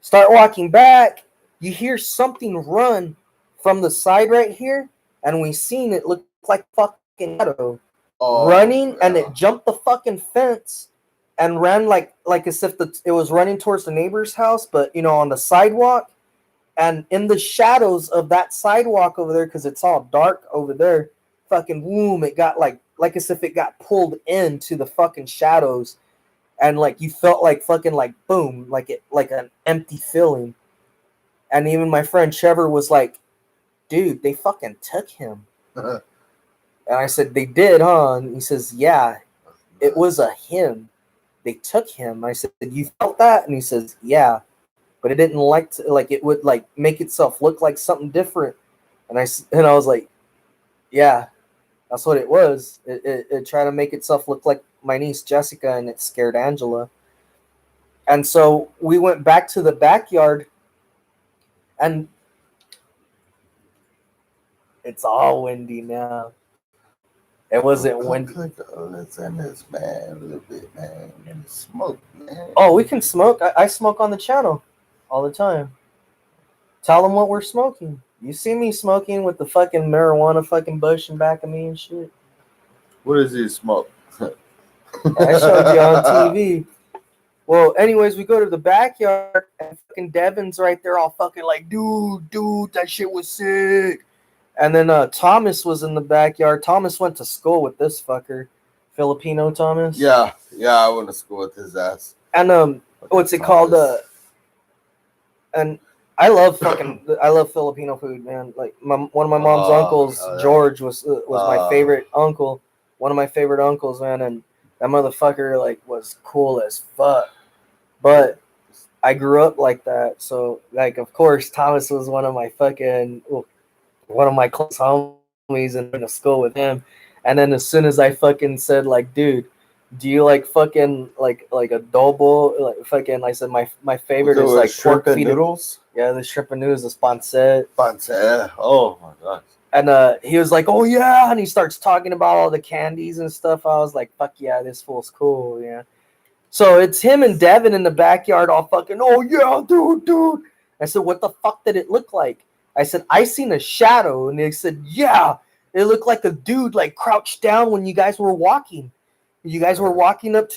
Speaker 2: Start walking back, you hear something run from the side right here, and we seen it look like fucking shadow running, yeah. And it jumped the fucking fence and ran like as if it was running towards the neighbor's house, but on the sidewalk. And in the shadows of that sidewalk over there, because it's all dark over there, fucking boom, it got like as if it got pulled into the fucking shadows. And like you felt like fucking like boom, like an empty feeling. And even my friend Trevor was like, "Dude, they fucking took him." And I said, "They did, huh?" And he says, "Yeah, it was a him. They took him." I said, "You felt that?" And he says, "Yeah. But it didn't it would like make itself look like something different." And I was like, "Yeah, that's what it was. It tried to make itself look like my niece Jessica, and it scared Angela." And so we went back to the backyard, and it's all windy now. It wasn't windy.
Speaker 1: Let's end this, man, a little bit, man. And smoke, man.
Speaker 2: Oh, we can smoke. I smoke on the channel all the time. Tell them what we're smoking. You see me smoking with the fucking marijuana fucking bush in back of me and shit.
Speaker 1: What is he smoke?
Speaker 2: I showed you on TV. Well, anyways, we go to the backyard and fucking Devin's right there all fucking like, dude, that shit was sick. And then Thomas was in the backyard. Thomas went to school with this fucker. Filipino Thomas.
Speaker 1: Yeah, I went to school with his ass.
Speaker 2: And what's it called? And I love Filipino food, man. Like one of my mom's uncles, George, was my favorite uncle. One of my favorite uncles, man, and that motherfucker like was cool as fuck. But I grew up like that, so like of course Thomas was one of my close homies, and went to school with him. And then as soon as I fucking said like, "Dude, do you like fucking like adobo?" Like fucking, I said my favorite is like
Speaker 1: shrimp and noodles.
Speaker 2: Yeah, the shrimp and noodles, the pancit.
Speaker 1: Pancit. Oh my god.
Speaker 2: And he was like, "Oh yeah," and he starts talking about all the candies and stuff. I was like, "Fuck yeah, this fool's cool, yeah." So it's him and Devin in the backyard, all fucking, "Oh yeah, dude." I said, "What the fuck did it look like?" I said, "I seen a shadow," and they said, "Yeah, it looked like a dude like crouched down when you guys were walking." You guys were walking up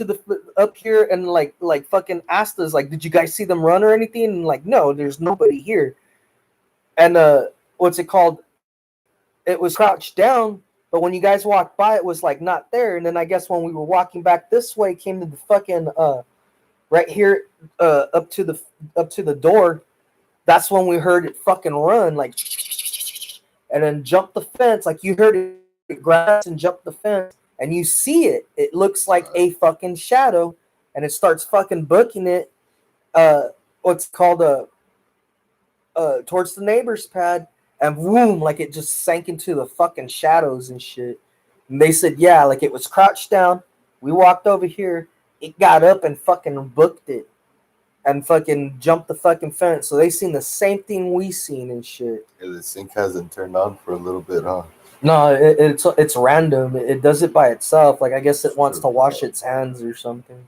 Speaker 2: here and like fucking asked us like, did you guys see them run or anything? And like, no, there's nobody here. And what's it called? It was crouched down, but when you guys walked by, it was like not there. And then I guess when we were walking back this way, came to the fucking right here up to the door. That's when we heard it fucking run like, and then jump the fence. Like you heard it grass and jump the fence. And you see it. It looks like a fucking shadow, and it starts fucking booking it. What's called towards the neighbor's pad, and boom, like it just sank into the fucking shadows and shit. And they said, yeah, like it was crouched down. We walked over here. It got up and fucking booked it, and fucking jumped the fucking fence. So they seen the same thing we seen and shit.
Speaker 1: Yeah, the sink hasn't turned on for a little bit, huh?
Speaker 2: No, it's random. It does it by itself. Like I guess it wants to wash its hands or something.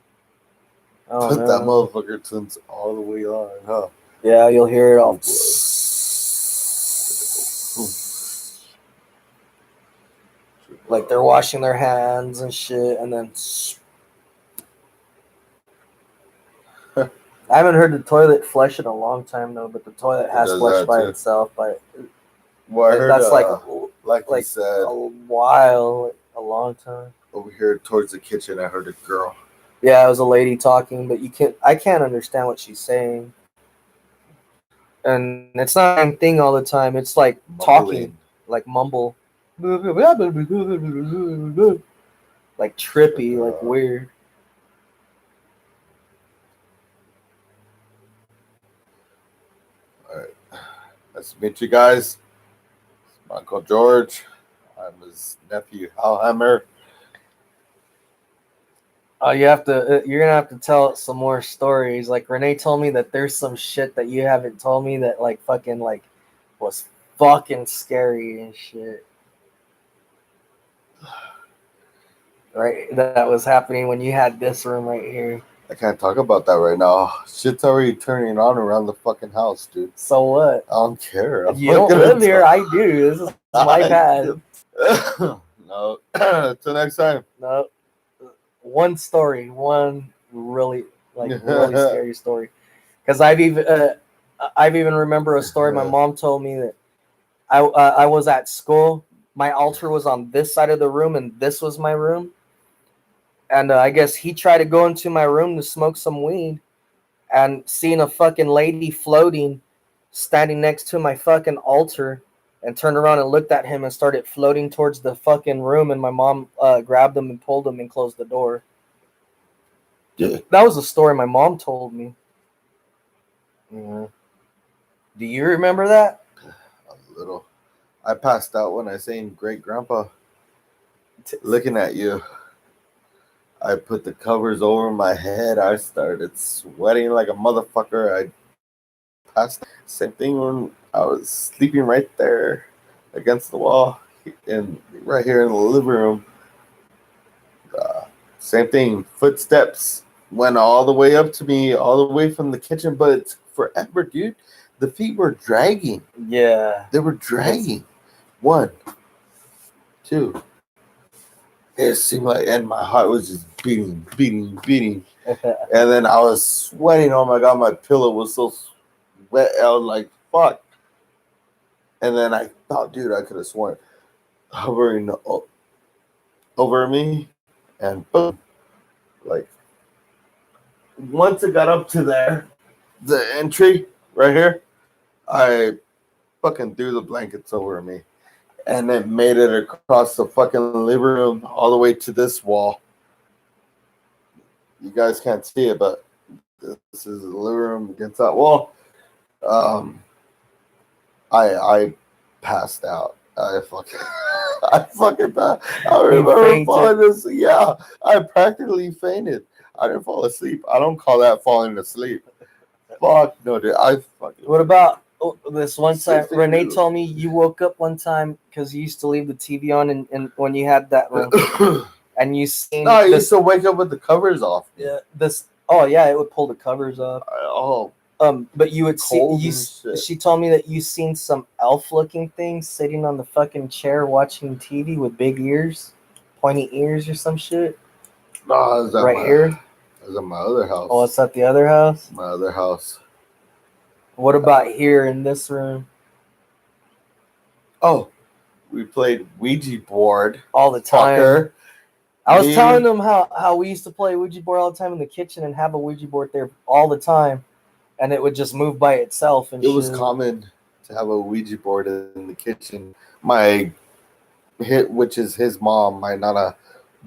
Speaker 1: But that motherfucker turns all the way on, huh?
Speaker 2: Yeah, you'll hear it all. Like they're washing their hands and shit, and then I haven't heard the toilet flush in a long time though, but the toilet has flushed by itself. But
Speaker 1: well, I heard
Speaker 2: that's
Speaker 1: like you said,
Speaker 2: a while, a long time.
Speaker 1: Over here towards the kitchen, I heard a girl.
Speaker 2: Yeah, it was a lady talking, but I can't understand what she's saying. And it's not the same thing all the time. It's like talking, like mumble, like trippy, like weird.
Speaker 1: All right, nice to meet you guys. It's my Uncle George. I'm his nephew, Alhammer.
Speaker 2: You're gonna have to tell some more stories. Like Renee told me that there's some shit that you haven't told me that like fucking like was fucking scary and shit. Right, that was happening when you had this room right here.
Speaker 1: I can't talk about that right now. Shit's already turning on around the fucking house, dude.
Speaker 2: So what?
Speaker 1: I don't care.
Speaker 2: You don't live here. I do. This is my pad.
Speaker 1: No. Till next time.
Speaker 2: No. One really scary story, because I've even remember a story my mom told me that I was at school. My altar was on this side of the room, and this was my room. And I guess he tried to go into my room to smoke some weed, and seeing a fucking lady floating, standing next to my fucking altar, and turned around and looked at him and started floating towards the fucking room. And my mom grabbed him and pulled him and closed the door.
Speaker 1: Yeah.
Speaker 2: That was a story my mom told me. Yeah. Do you remember that?
Speaker 1: A little. I passed out when I seen great grandpa looking at you. I put the covers over my head. I started sweating like a motherfucker. I passed. Same thing when I was sleeping right there against the wall and right here in the living room. Same thing. Footsteps went all the way up to me, all the way from the kitchen, but it's forever, dude. The feet were dragging.
Speaker 2: Yeah.
Speaker 1: They were dragging. 1, 2. It seemed like, and my heart was just beating. And then I was sweating. Oh my God, my pillow was so wet. I was like, fuck. And then I thought, dude, I could have sworn hovering over me, and boom. Like, once it got up to there, the entry right here, I fucking threw the blankets over me. And it made it across the fucking living room all the way to this wall. You guys can't see it, but this is the living room against that wall. I passed out. I fucking passed. I remember falling asleep. Yeah, I practically fainted. I didn't fall asleep. I don't call that falling asleep. Fuck no, dude.
Speaker 2: What about this one time? Renee told me you woke up one time because you used to leave the TV on, and when you had that room, and you seen.
Speaker 1: No, I used to wake up with the covers off.
Speaker 2: Yeah. Oh yeah, it would pull the covers off. But you would see. She told me that you seen some elf-looking thing sitting on the fucking chair watching TV with big ears, pointy ears, or some shit.
Speaker 1: No, it was at
Speaker 2: Right here?
Speaker 1: It was at my other house.
Speaker 2: Oh, it's at the other house?
Speaker 1: My other house.
Speaker 2: What about here in this room?
Speaker 1: Oh, we played Ouija board.
Speaker 2: All the time.
Speaker 1: Fucker.
Speaker 2: I was telling them how we used to play Ouija board all the time in the kitchen and have a Ouija board there all the time, and it would just move by itself. And
Speaker 1: it was common to have a Ouija board in the kitchen. Which is his mom, might not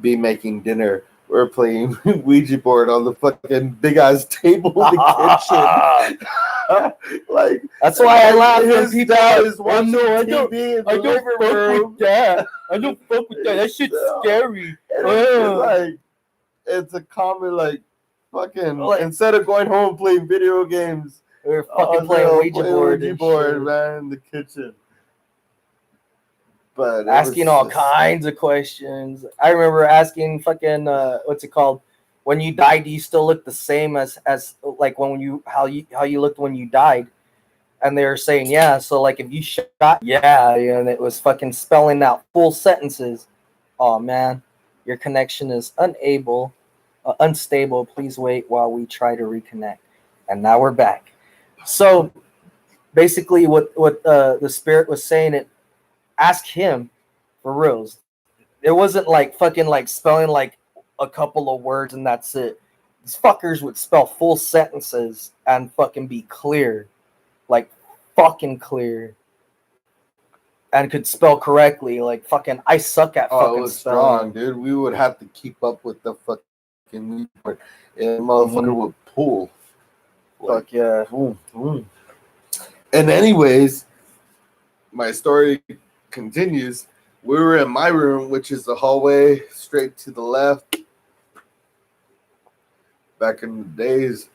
Speaker 1: be making dinner. We're playing Ouija board on the fucking big ass table in the kitchen. Like
Speaker 2: that's why I laugh when people
Speaker 1: is watching
Speaker 2: I
Speaker 1: TV in the
Speaker 2: don't
Speaker 1: living
Speaker 2: fuck
Speaker 1: room.
Speaker 2: with that. I don't fuck with that. That shit's scary.
Speaker 1: It's a common fucking instead of going home and playing video games,
Speaker 2: we're fucking playing Ouija board,
Speaker 1: man, in the kitchen. But
Speaker 2: asking all kinds of questions. I remember asking fucking what's it called? When you died, do you still look the same as like how you looked when you died? And they were saying yeah. So like if you shot, yeah, and it was fucking spelling out full sentences. Oh man, your connection is unstable. Please wait while we try to reconnect. And now we're back. So basically, what the spirit was saying, it ask him for reals. It wasn't like fucking like spelling like a couple of words and that's it. These fuckers would spell full sentences and fucking be clear, like fucking clear, and could spell correctly. Like fucking, I suck at fucking
Speaker 1: it was
Speaker 2: spelling.
Speaker 1: Strong, dude. We would have to keep up with the fucking word, and motherfucker would pull.
Speaker 2: Fuck yeah.
Speaker 1: And anyways, my story continues. We were in my room, which is the hallway straight to the left. Back in the days,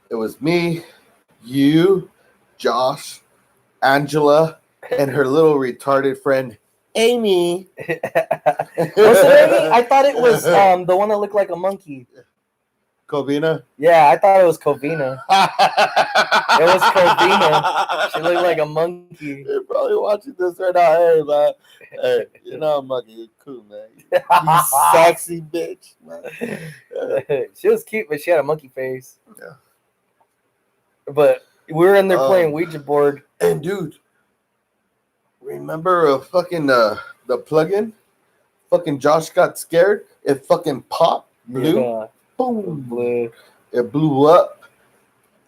Speaker 1: it was me, you, Josh, Angela, and her little retarded friend Amy.
Speaker 2: Was it Amy? I thought it was the one that looked like a monkey.
Speaker 1: Covina?
Speaker 2: Yeah, I thought it was Covina. It was Covina. She looked like a monkey.
Speaker 1: You're probably watching this right now. Hey, man. Hey, you know I'm monkey. You're cool, man. You sexy bitch, man.
Speaker 2: She was cute, but she had a monkey face.
Speaker 1: Yeah.
Speaker 2: But we were in there playing Ouija board.
Speaker 1: And dude, remember fucking the plug-in? Fucking Josh got scared. It fucking popped. Blew.
Speaker 2: Yeah.
Speaker 1: Boom. Blew. It blew up.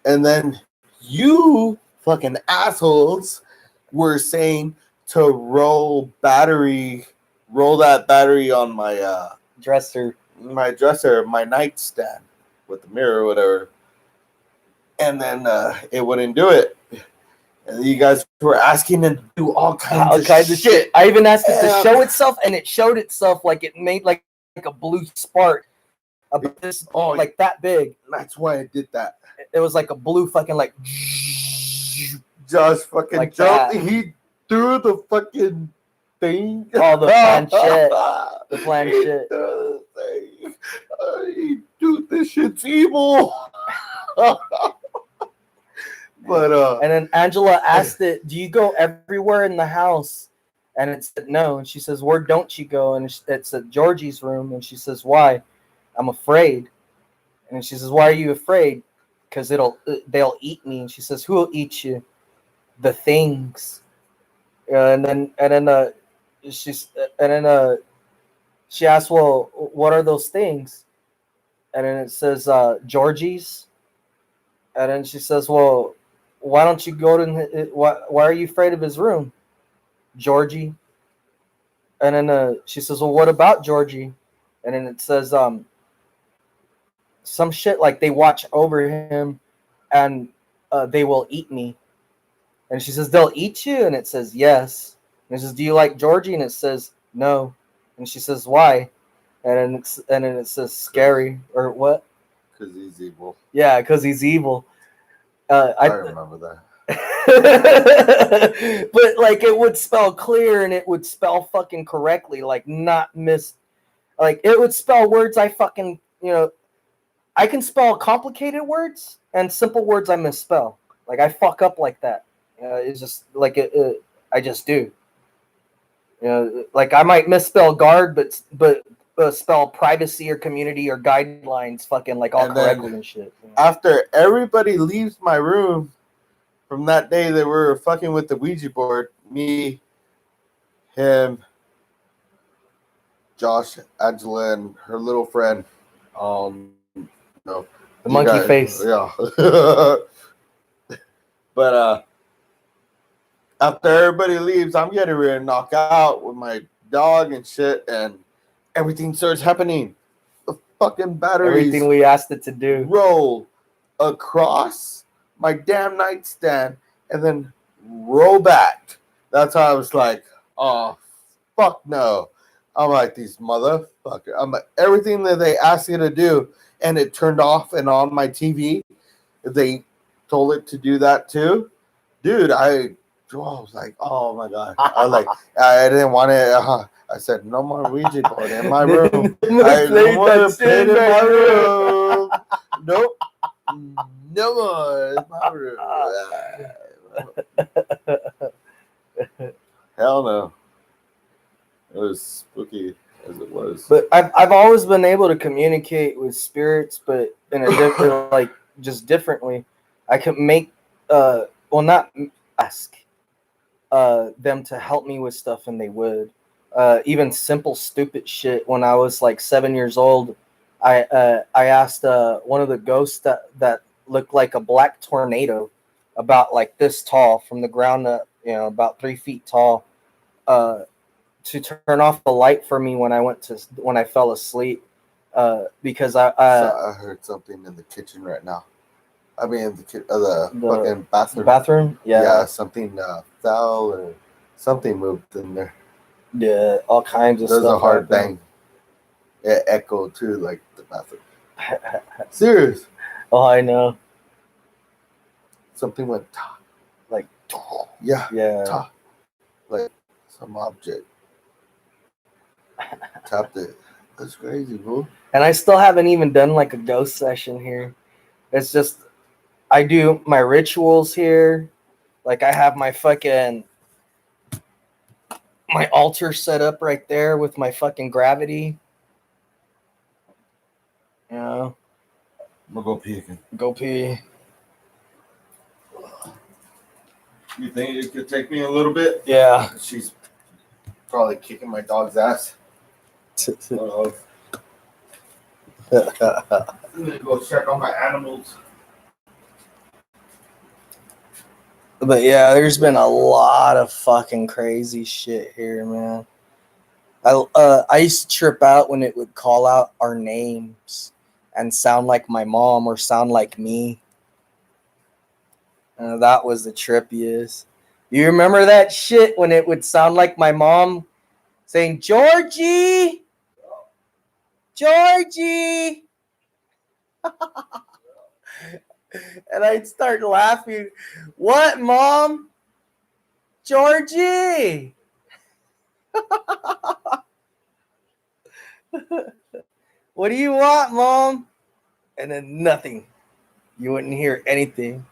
Speaker 1: And then you fucking assholes were saying to roll that battery on my
Speaker 2: dresser,
Speaker 1: my nightstand with the mirror or whatever. And then it wouldn't do it. And you guys were asking it to do all kinds of shit.
Speaker 2: I even asked it to show itself, and it showed itself like it made like a blue spark. Like that big.
Speaker 1: That's why I did that.
Speaker 2: It was like a blue fucking like.
Speaker 1: Josh fucking like jumped. He threw the fucking thing.
Speaker 2: Oh, the planchette. The planchette.
Speaker 1: Dude, this shit's evil. But
Speaker 2: and then Angela asked it, "Do you go everywhere in the house?" And it said no. And she says, "Where don't you go?" And it's at Georgie's room. And she says, "Why?" "I'm afraid." And she says, "Why are you afraid?" "Because they'll eat me." And she says, "Who will eat you?" "The things." And then she asked, "Well, what are those things?" And then it says, "Georgie's." And then she says, "Well, why don't you go to why are you afraid of his room?" "Georgie." And then she says, "Well, what about Georgie?" And then it says some shit like they watch over him and they will eat me. And she says, "They'll eat you?" And it says, "Yes." And it says, "Do you like Georgie?" And it says, "No." And she says, "Why?" And then it says, "Scary," or what?
Speaker 1: Because he's evil.
Speaker 2: Yeah, because he's evil.
Speaker 1: I remember that.
Speaker 2: But like it would spell clear and it would spell fucking correctly, like not miss. Like it would spell words I fucking, I can spell complicated words and simple words I misspell. Like I fuck up like that. It's just like I just do. You know, like I might misspell guard, but spell privacy or community or guidelines fucking like all
Speaker 1: And
Speaker 2: correctly
Speaker 1: then
Speaker 2: and shit. You know?
Speaker 1: after everybody leaves my room from that day that we were fucking with the Ouija board, me, him, Josh, Angela, and her little friend, no,
Speaker 2: The
Speaker 1: you
Speaker 2: monkey
Speaker 1: guys,
Speaker 2: face.
Speaker 1: yeah. But after everybody leaves, I'm getting ready to knock out with my dog and shit, and everything starts happening. The fucking batteries
Speaker 2: Everything we asked it to do.
Speaker 1: roll across my damn nightstand and then roll back. That's how I was like, oh, fuck no. I'm like, these motherfuckers. I'm like, everything that they asked you to do, and it turned off and on my TV. They told it to do that too. Dude, I was like, oh my God. I was like, I didn't want it. I said, no more Ouija board in my room. I don't want to play it in my room. Nope. No more in my room. Hell no. It was spooky as it was.
Speaker 2: But I've always been able to communicate with spirits, but in a different, like just differently. I could make not ask them to help me with stuff, and they would. Even simple stupid shit. When I was like 7 years old, I asked one of the ghosts that looked like a black tornado, about like this tall from the ground up, you know, about 3 feet tall, to turn off the light for me when I fell asleep, because
Speaker 1: So I heard something in the kitchen right now. I mean, the fucking bathroom.
Speaker 2: Bathroom, yeah,
Speaker 1: something fell or something moved in there.
Speaker 2: yeah, all kinds of
Speaker 1: There's
Speaker 2: stuff.
Speaker 1: a hard bang. It echoed too, like the bathroom. Serious.
Speaker 2: Oh, I know.
Speaker 1: Something went
Speaker 2: Like,
Speaker 1: yeah,
Speaker 2: yeah.
Speaker 1: like some object tapped it. That's crazy, bro.
Speaker 2: And I still haven't even done like a ghost session here. It's just I do my rituals here. Like I have my altar set up right there with my fucking gravity. You know,
Speaker 1: I'm gonna go pee again.
Speaker 2: go pee.
Speaker 1: You think it could take me a little bit?
Speaker 2: Yeah.
Speaker 1: She's probably kicking my dog's ass. I'm gonna go check on my animals.
Speaker 2: But yeah, there's been a lot of fucking crazy shit here, man. I used to trip out when it would call out our names and sound like my mom or sound like me. That was the trippiest. You remember that shit when it would sound like my mom saying, Georgie? Georgie? And I'd start laughing. What, Mom? Georgie? What do you want, Mom? And then nothing. You wouldn't hear anything.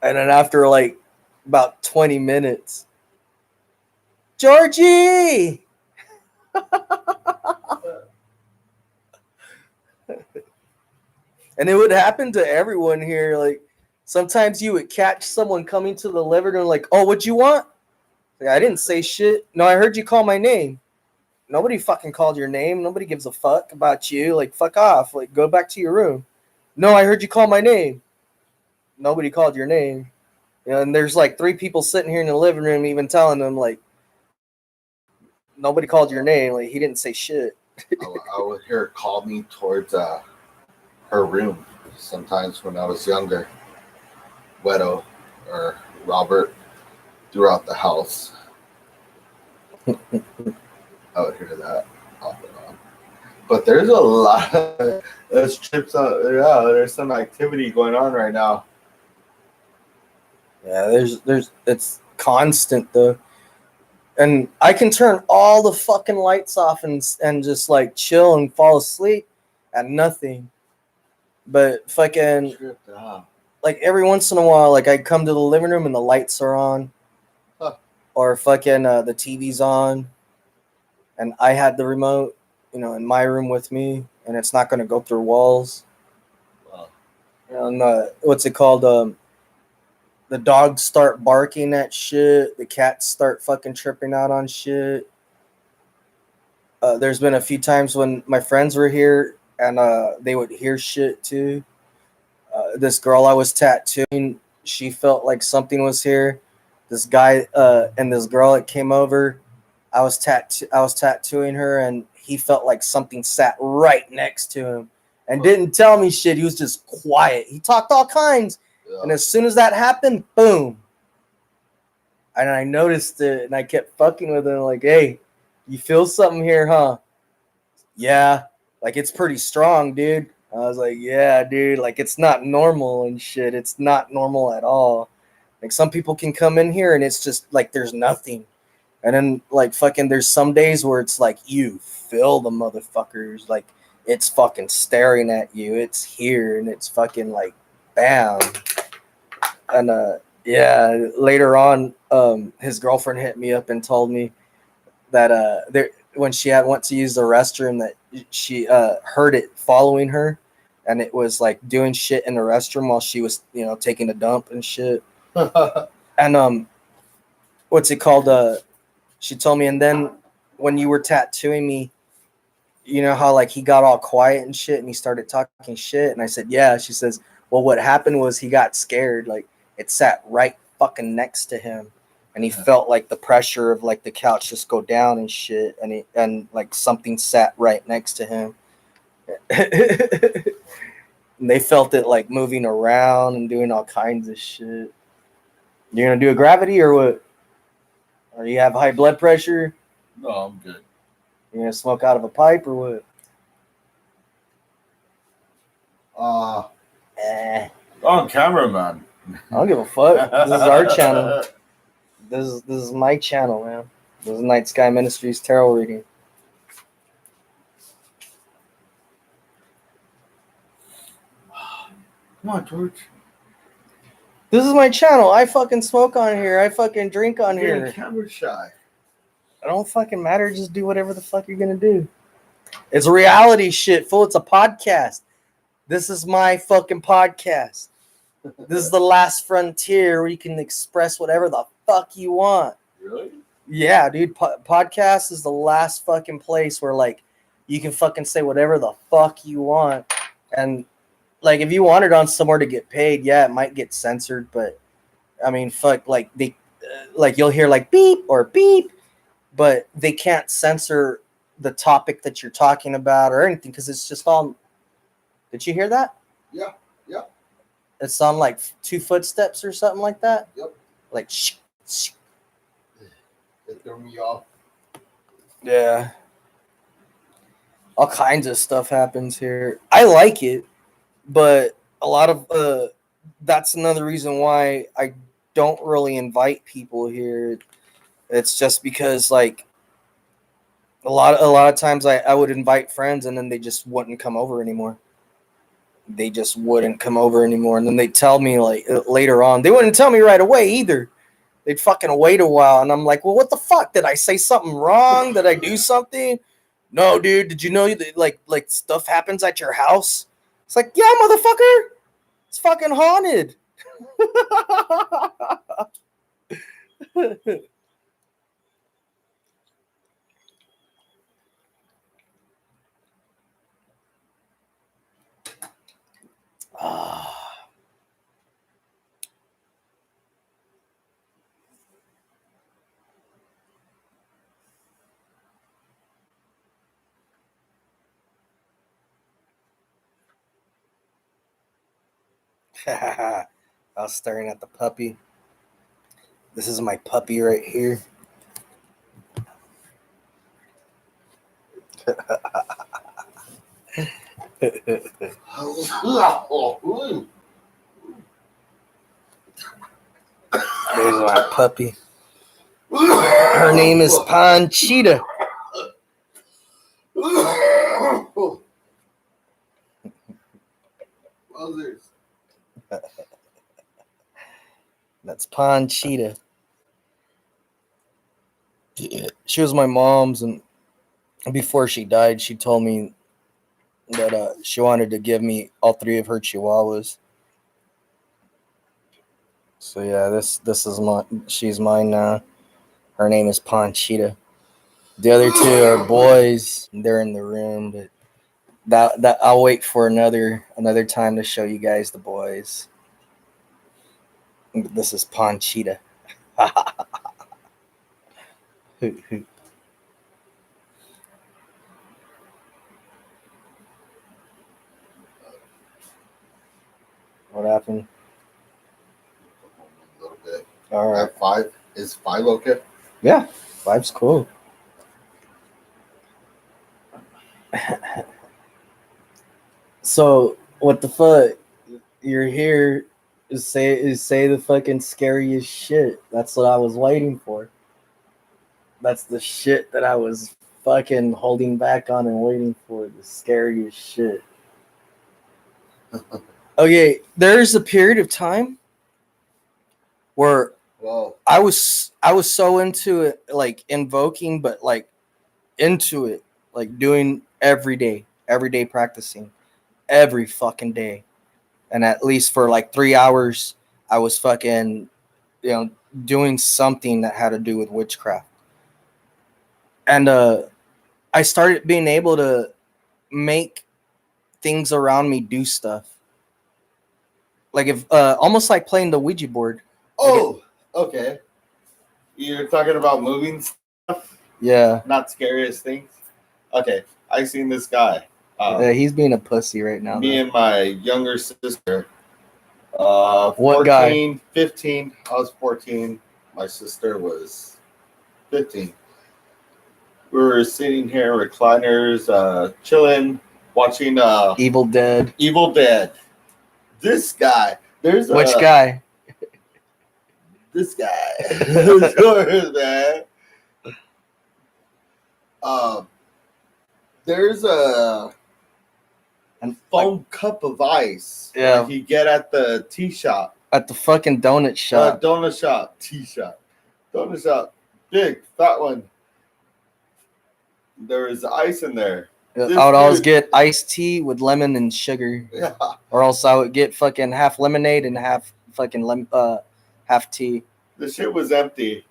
Speaker 2: And then after like about 20 minutes, Georgie! And it would happen to everyone here. Like sometimes you would catch someone coming to the living room like, oh, what you want? Like, I didn't say shit. No, I heard you call my name. Nobody fucking called your name. Nobody gives a fuck about you. Like, fuck off. Like, go back to your room. No, I heard you call my name. Nobody called your name. You know, and there's like 3 people sitting here in the living room even telling them, like, nobody called your name. Like, he didn't say shit.
Speaker 1: I would hear her call me towards her room sometimes when I was younger. Wedo or Robert throughout the house. I would hear that off and on. But there's a lot of trips out. Yeah, there's some activity going on right now.
Speaker 2: Yeah, it's constant though. And I can turn all the fucking lights off and just like chill and fall asleep at nothing. But fucking like every once in a while, like I come to the living room and the lights are on.
Speaker 1: Huh.
Speaker 2: or fucking the TV's on, and I had the remote, in my room with me, and it's not gonna go through walls.
Speaker 1: Wow.
Speaker 2: And what's it called? The dogs start barking at shit. The cats start fucking tripping out on shit. There's been a few times when my friends were here and they would hear shit too. This girl I was tattooing, she felt like something was here. This guy and this girl that came over, I was tattooing her, and he felt like something sat right next to him and didn't tell me shit. He was just quiet. He talked all kinds, and as soon as that happened, boom. And I noticed it, and I kept fucking with him, like, "Hey, you feel something here, huh?" "Yeah, like it's pretty strong, dude." I was like, "Yeah, dude, like it's not normal and shit. It's not normal at all. Like some people can come in here and it's just like there's nothing. And then like fucking there's some days where it's like you feel the motherfuckers, like it's fucking staring at you. It's here and it's fucking like bam." And yeah, later on, his girlfriend hit me up and told me that there when she went to use the restroom that she heard it following her, and it was like doing shit in the restroom while she was taking a dump and shit. And what's it called? She told me, and then when you were tattooing me, you know how like he got all quiet and shit, and he started talking shit, and I said, "Yeah." She says, "Well, what happened was he got scared. Like it sat right fucking next to him, and he felt like the pressure of like the couch just go down and shit, and like something sat right next to him." And they felt it like moving around and doing all kinds of shit. You gonna do a gravity or what? Or you have high blood pressure?
Speaker 1: No, I'm good.
Speaker 2: You gonna smoke out of a pipe or what?
Speaker 1: On camera, man.
Speaker 2: I don't give a fuck. This is our channel. This is my channel, man. This is Night Sky Ministries tarot reading.
Speaker 1: Come on, George.
Speaker 2: This is my channel. I fucking smoke on here. I fucking drink on
Speaker 1: You're
Speaker 2: here.
Speaker 1: camera shy.
Speaker 2: I don't fucking matter. Just do whatever the fuck you're gonna do. It's reality shit, fool. It's a podcast. This is my fucking podcast. This is the last frontier where you can express whatever the fuck you want.
Speaker 1: Really?
Speaker 2: Yeah, dude. Podcast is the last fucking place where like you can fucking say whatever the fuck you want. And like if you want it on somewhere to get paid, yeah, it might get censored, but I mean, fuck, like they, like you'll hear like beep or beep, but they can't censor the topic that you're talking about or anything because it's just all. Did you hear that?
Speaker 1: Yeah. Yeah.
Speaker 2: It's on like 2 footsteps or something like that.
Speaker 1: Yep.
Speaker 2: Like shh, shh.
Speaker 1: It threw me off.
Speaker 2: Yeah. All kinds of stuff happens here. I like it, but a lot of that's another reason why I don't really invite people here. It's just because like a lot of times I would invite friends and then they just wouldn't come over anymore. They just wouldn't come over anymore, and then they tell me like later on. They wouldn't tell me right away either. They'd fucking wait a while, and I'm like, well, what the fuck? Did I say something wrong? Did I do something? No, dude. Did you know that like stuff happens at your house? It's like, yeah, motherfucker. It's fucking haunted. I was staring at the puppy. This is my puppy right here. There's my puppy. Her name is Panchita. That's Panchita. She was my mom's, and before she died, she told me that she wanted to give me all 3 of her chihuahuas. So yeah, this is she's mine now. Her name is Panchita. The other 2 are boys. They're in the room, but that I'll wait for another time to show you guys the boys. This is Panchita. What happened?
Speaker 1: A little bit.
Speaker 2: All right.
Speaker 1: At 5 is 5 okay?
Speaker 2: Yeah, 5's cool. So what the fuck? You're here to say the fucking scariest shit. That's what I was waiting for. That's the shit that I was fucking holding back on and waiting for. The scariest shit. Okay, there's a period of time where I was so into it, like invoking, but like into it, like doing every day practicing every fucking day. And at least for like 3 hours, I was fucking, doing something that had to do with witchcraft. And I started being able to make things around me do stuff. Like if almost like playing the Ouija board.
Speaker 1: Oh, okay. You're talking about moving stuff?
Speaker 2: Yeah.
Speaker 1: Not scariest things? Okay. I seen this guy.
Speaker 2: He's being a pussy right now.
Speaker 1: Me and my younger sister.
Speaker 2: What
Speaker 1: 14,
Speaker 2: guy?
Speaker 1: 15. I was 14. My sister was 15. We were sitting here, recliners, chilling, watching
Speaker 2: Evil Dead.
Speaker 1: Evil Dead. This guy.
Speaker 2: Which guy?
Speaker 1: This guy. Sure, man. There's a foam cup of ice.
Speaker 2: Yeah.
Speaker 1: Like you get at the tea shop.
Speaker 2: At the fucking donut shop.
Speaker 1: Donut shop. Tea shop. Donut shop. Big, fat one. There is ice in there.
Speaker 2: I would always get iced tea with lemon and sugar.
Speaker 1: Yeah.
Speaker 2: Or else I would get fucking half lemonade and half fucking half tea.
Speaker 1: The shit was empty.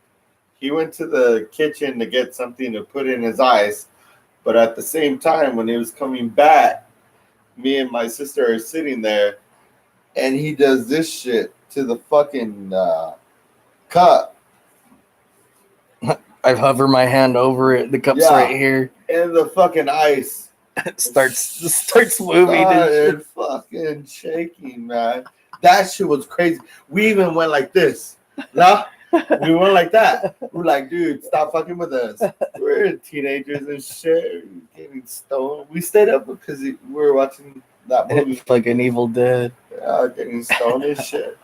Speaker 1: He went to the kitchen to get something to put in his ice. But at the same time, when he was coming back, me and my sister are sitting there, and he does this shit to the fucking cup.
Speaker 2: I hover my hand over it. The cup's right here.
Speaker 1: And the fucking ice
Speaker 2: starts moving.
Speaker 1: Started fucking shaking, man. That shit was crazy. We even went like this. Nah? We went like that. We're like, dude, stop fucking with us. We're teenagers and shit. We're getting stoned. We stayed up because we were watching that movie.
Speaker 2: Fucking Evil Dead.
Speaker 1: Yeah, getting stoned and shit.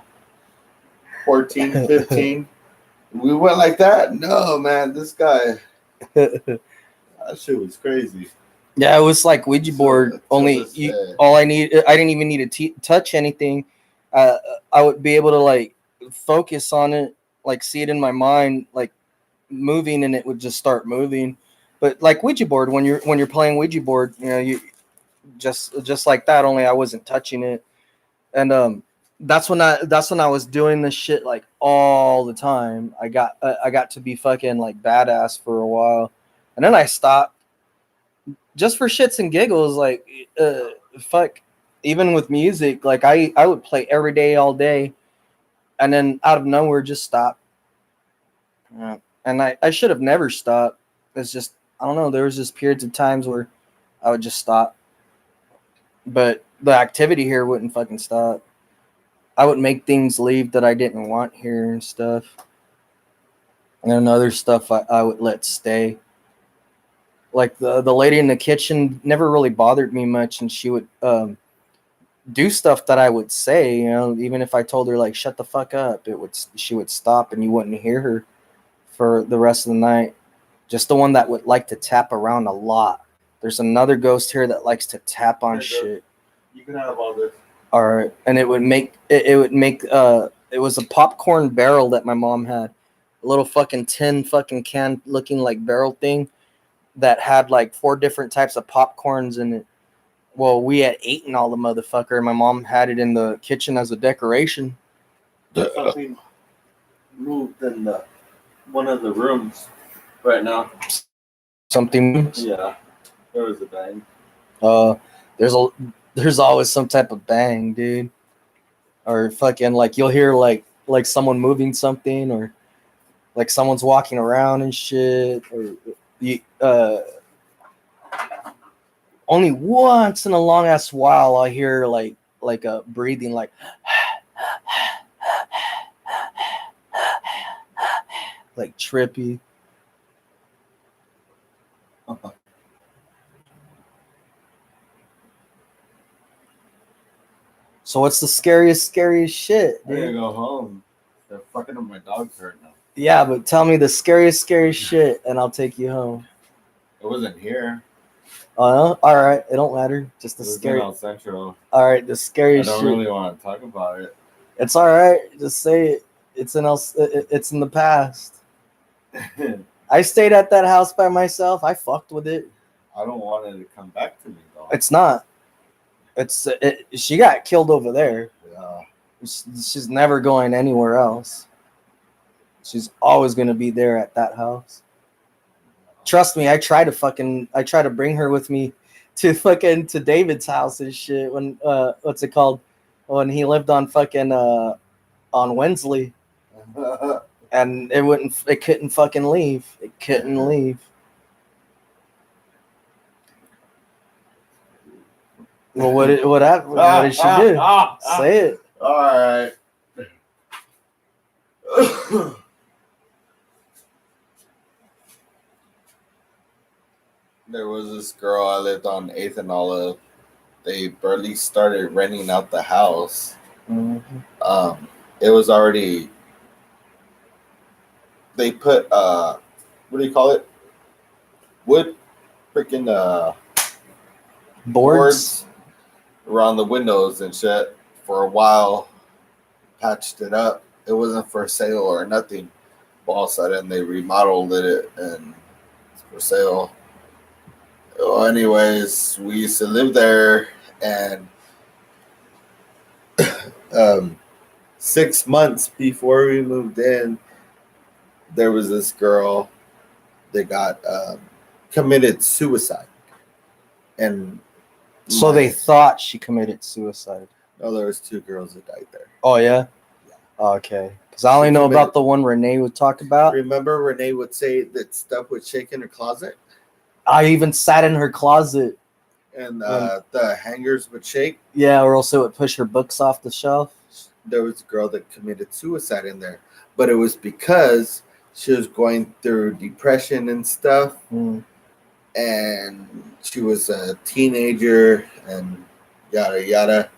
Speaker 1: 14, 15. We went like that? No, man. This guy. That shit was crazy.
Speaker 2: Yeah, it was like Ouija board. I didn't even need to touch anything. I would be able to like focus on it, like see it in my mind, like moving, and it would just start moving. But like Ouija board, when you're playing Ouija board, you just like that. Only I wasn't touching it, and that's when I was doing this shit like all the time. I got to be fucking like badass for a while, and then I stopped. Just for shits and giggles, like, fuck, even with music, like I would play every day, all day, and then out of nowhere, just stop. And I should have never stopped. It's just, I don't know, there was just periods of times where I would just stop. But the activity here wouldn't fucking stop. I would make things leave that I didn't want here and stuff. And other stuff I would let stay. Like the lady in the kitchen never really bothered me much, and she would do stuff that I would say, even if I told her like shut the fuck up, she would stop and you wouldn't hear her for the rest of the night. Just the one that would like to tap around a lot. There's another ghost here that likes to tap on shit.
Speaker 1: You can have all this.
Speaker 2: All right, and it was a popcorn barrel that my mom had. a little fucking tin fucking can looking like barrel thing that had like 4 different types of popcorns in it. Well, we had eaten all the motherfucker, and my mom had it in the kitchen as a decoration.
Speaker 1: Something moved in one of the rooms right now.
Speaker 2: Something.
Speaker 1: Yeah, there was a bang.
Speaker 2: There's always some type of bang, dude. Or fucking like you'll hear like someone moving something, or like someone's walking around and shit, or you only once in a long ass while I hear like a breathing like like trippy. So what's the scariest shit,
Speaker 1: I gotta
Speaker 2: dude?
Speaker 1: go home. They're fucking up my dog's right now.
Speaker 2: Yeah, but tell me the scariest shit, and I'll take you home.
Speaker 1: It wasn't here.
Speaker 2: All right, it don't matter. Just the
Speaker 1: It was
Speaker 2: scary.
Speaker 1: in El Centro.
Speaker 2: All right, the
Speaker 1: I
Speaker 2: scariest
Speaker 1: don't
Speaker 2: shit.
Speaker 1: really want to talk about it.
Speaker 2: It's all right. Just say it. It's It's in the past. I stayed at that house by myself. I fucked with it.
Speaker 1: I don't want it to come back to me though.
Speaker 2: It's not. She got killed over there.
Speaker 1: Yeah.
Speaker 2: She's never going anywhere else. She's always gonna be there at that house. Trust me, I try to bring her with me to David's house and shit when what's it called? When he lived on on Wensley. And it couldn't fucking leave. It couldn't leave. Well, what happened? What did she do? Say it.
Speaker 1: All right. There was this girl I lived on 8th and Olive. They barely started renting out the house.
Speaker 2: Mm-hmm.
Speaker 1: It was already. They put what do you call it? Wood, freaking boards around the windows and shit for a while. Patched it up. It wasn't for sale or nothing. All of a sudden they remodeled it and it's for sale. Well, anyways, we used to live there, and 6 months before we moved in, there was this girl that got committed suicide. And
Speaker 2: so they thought she committed suicide.
Speaker 1: No, there was 2 girls that died there.
Speaker 2: Oh yeah. Okay. Because I only know about the one Renee would talk about.
Speaker 1: Remember Renee would say that stuff would shake in her closet?
Speaker 2: I even sat in her closet.
Speaker 1: And the hangers would shake?
Speaker 2: Yeah, or else it would push her books off the shelf.
Speaker 1: There was a girl that committed suicide in there. But it was because she was going through depression and stuff. And she was a teenager and yada yada.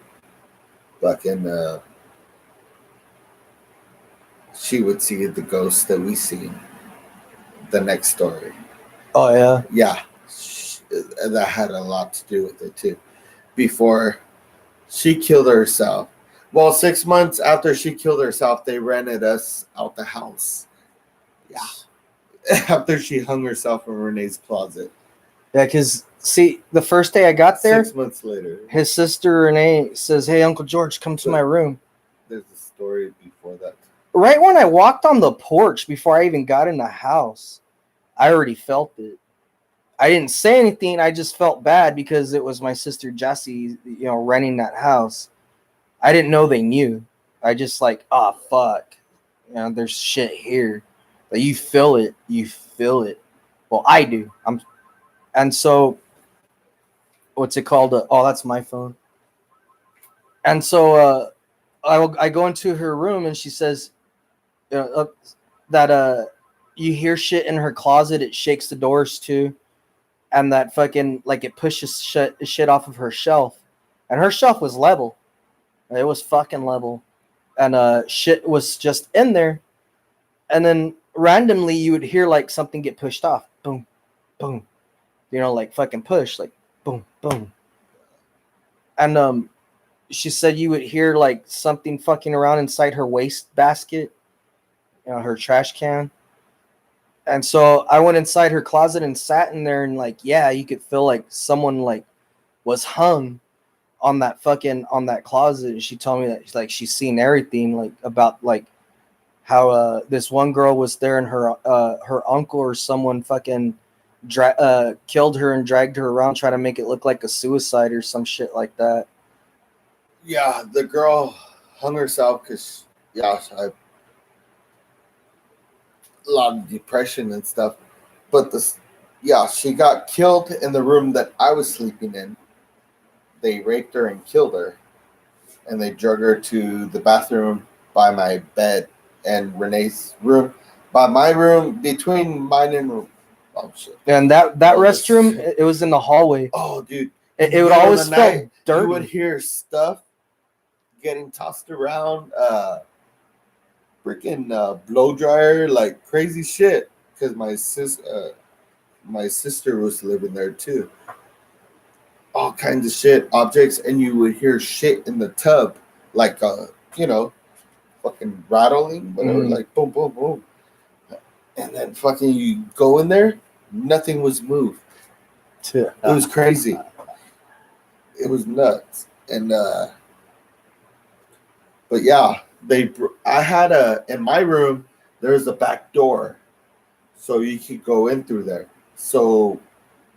Speaker 1: Fucking she would see the ghosts that we see. The next story.
Speaker 2: Oh yeah.
Speaker 1: Yeah. That had a lot to do with it too. Before she killed herself. Well, 6 months after she killed herself, they rented us out the house. Yeah. After she hung herself in Renee's closet.
Speaker 2: Yeah, because see, the first day I got there,
Speaker 1: 6 months later,
Speaker 2: his sister Renee says, "Hey, Uncle George, come to my room."
Speaker 1: There's a story before that.
Speaker 2: Right when I walked on the porch, before I even got in the house, I already felt it. I didn't say anything. I just felt bad because it was my sister Jessie, renting that house. I didn't know they knew. I just like, oh fuck, there's shit here. But you feel it. You feel it. Well, I do. And so, what's it called? Oh, that's my phone. And so, I go into her room and she says, that you hear shit in her closet. It shakes the doors too. And that fucking, like, it pushes shit off of her shelf. And her shelf was level. It was fucking level. And shit was just in there. And then randomly you would hear, like, something get pushed off. Boom, boom. Like, fucking push. Like, boom, boom. And she said you would hear, like, something fucking around inside her waste basket. Her trash can. And so I went inside her closet and sat in there, and like, yeah, you could feel like someone like was hung on that closet. And she told me that like she's seen everything, like about like how this one girl was there and her uncle or someone fucking killed her and dragged her around, trying to make it look like a suicide or some shit like that.
Speaker 1: Yeah, the girl hung herself because a lot of depression and stuff. But she got killed in the room that I was sleeping in. They raped her and killed her, and they drug her to the bathroom by my bed and Renee's room, by my room, between mine and room. Oh shit!
Speaker 2: And that restroom, it was in the hallway.
Speaker 1: Oh, dude,
Speaker 2: it would always feel dirty.
Speaker 1: You would hear stuff getting tossed around, freaking blow dryer, like crazy shit. Because my sister was living there too. All kinds of shit, objects, and you would hear shit in the tub, like fucking rattling, whatever, like boom, boom, boom. And then fucking you go in there, nothing was moved. It was crazy. It was nuts. And but yeah, I had in my room there's a back door, so you could go in through there. So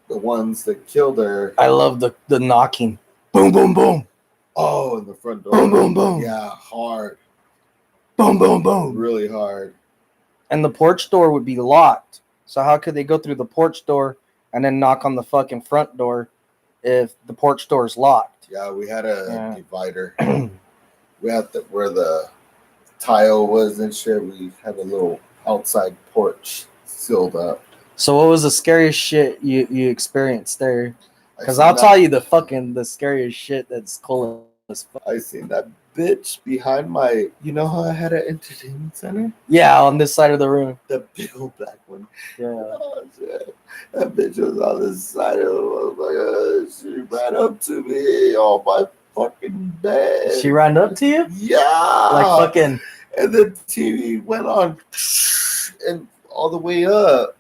Speaker 1: the ones that killed her,
Speaker 2: I love the knocking, boom, boom, boom.
Speaker 1: Oh, in the front door,
Speaker 2: boom, boom, boom.
Speaker 1: Yeah, hard.
Speaker 2: Boom, boom, boom.
Speaker 1: Really hard.
Speaker 2: And the porch door would be locked. So how could they go through the porch door and then knock on the fucking front door if the porch door is locked?
Speaker 1: Yeah, we had a divider. We had where the tile was and shit. We had a little outside porch sealed up.
Speaker 2: So what was the scariest shit you experienced there? Because I'll tell you the scariest shit that's cool as fuck.
Speaker 1: I seen that bitch behind my, you know how I had an entertainment center?
Speaker 2: Yeah, on this side of the room.
Speaker 1: The big old black one.
Speaker 2: Yeah.
Speaker 1: Oh, shit. That bitch was on this side of the room. Oh my God. She ran up to me on my fucking bed.
Speaker 2: She ran up to you?
Speaker 1: Yeah.
Speaker 2: Like fucking.
Speaker 1: And the TV went on and all the way up.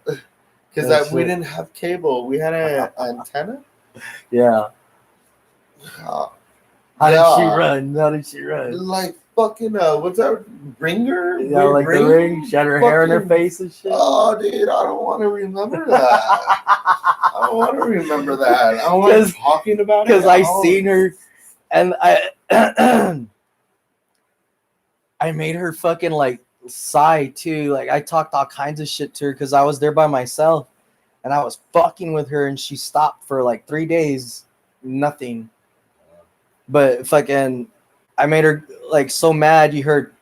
Speaker 1: Because we didn't have cable. We had an antenna.
Speaker 2: Yeah. How did she run?
Speaker 1: Like fucking, what's that? Ringer?
Speaker 2: Yeah, like the ring. She had her hair in her face and shit.
Speaker 1: Oh, dude, I don't want to remember that. I don't want to remember that. I don't want talking about it.
Speaker 2: Because I seen her, and I made her fucking like sigh too. Like I talked all kinds of shit to her because I was there by myself, and I was fucking with her, and she stopped for like 3 days, nothing. But fucking, I made her like so mad. You heard,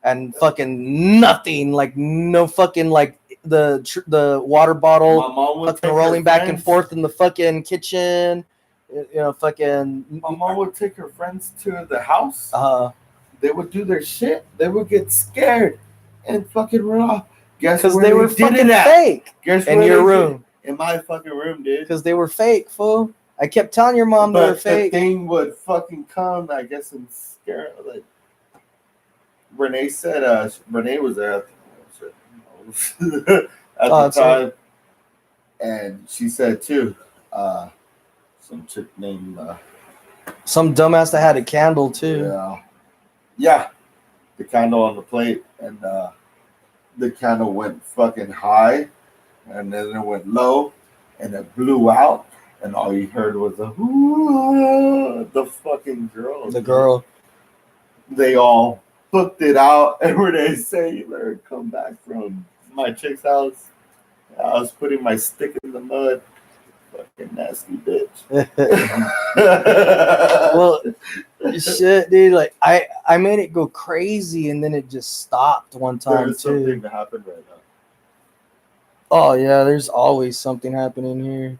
Speaker 2: and fucking nothing. Like no fucking like the water bottle fucking rolling back and forth in the fucking kitchen. You know, fucking.
Speaker 1: My mom would take her friends to the house. They would do their shit. They would get scared and fucking run off. Guess
Speaker 2: because they were fucking fake.
Speaker 1: Guess
Speaker 2: in your room.
Speaker 1: In my fucking room, dude.
Speaker 2: Because they were fake, fool. I kept telling your mom they were fake.
Speaker 1: The thing would fucking come, I guess, and scare her. Like Renee said, Renee was there at the time, and she said too, some chick named
Speaker 2: some dumbass that had a candle too.
Speaker 1: Yeah, the candle on the plate, and the candle went fucking high, and then it went low, and it blew out. And all you heard was the fucking girl.
Speaker 2: The girl.
Speaker 1: They all booked it out. And when they say, you better come back from my chick's house, I was putting my stick in the mud. Fucking nasty bitch.
Speaker 2: Well, shit, dude. Like, I made it go crazy, and then it just stopped one time,
Speaker 1: There's
Speaker 2: too.
Speaker 1: something to happen right now.
Speaker 2: Oh, yeah. There's always something happening here.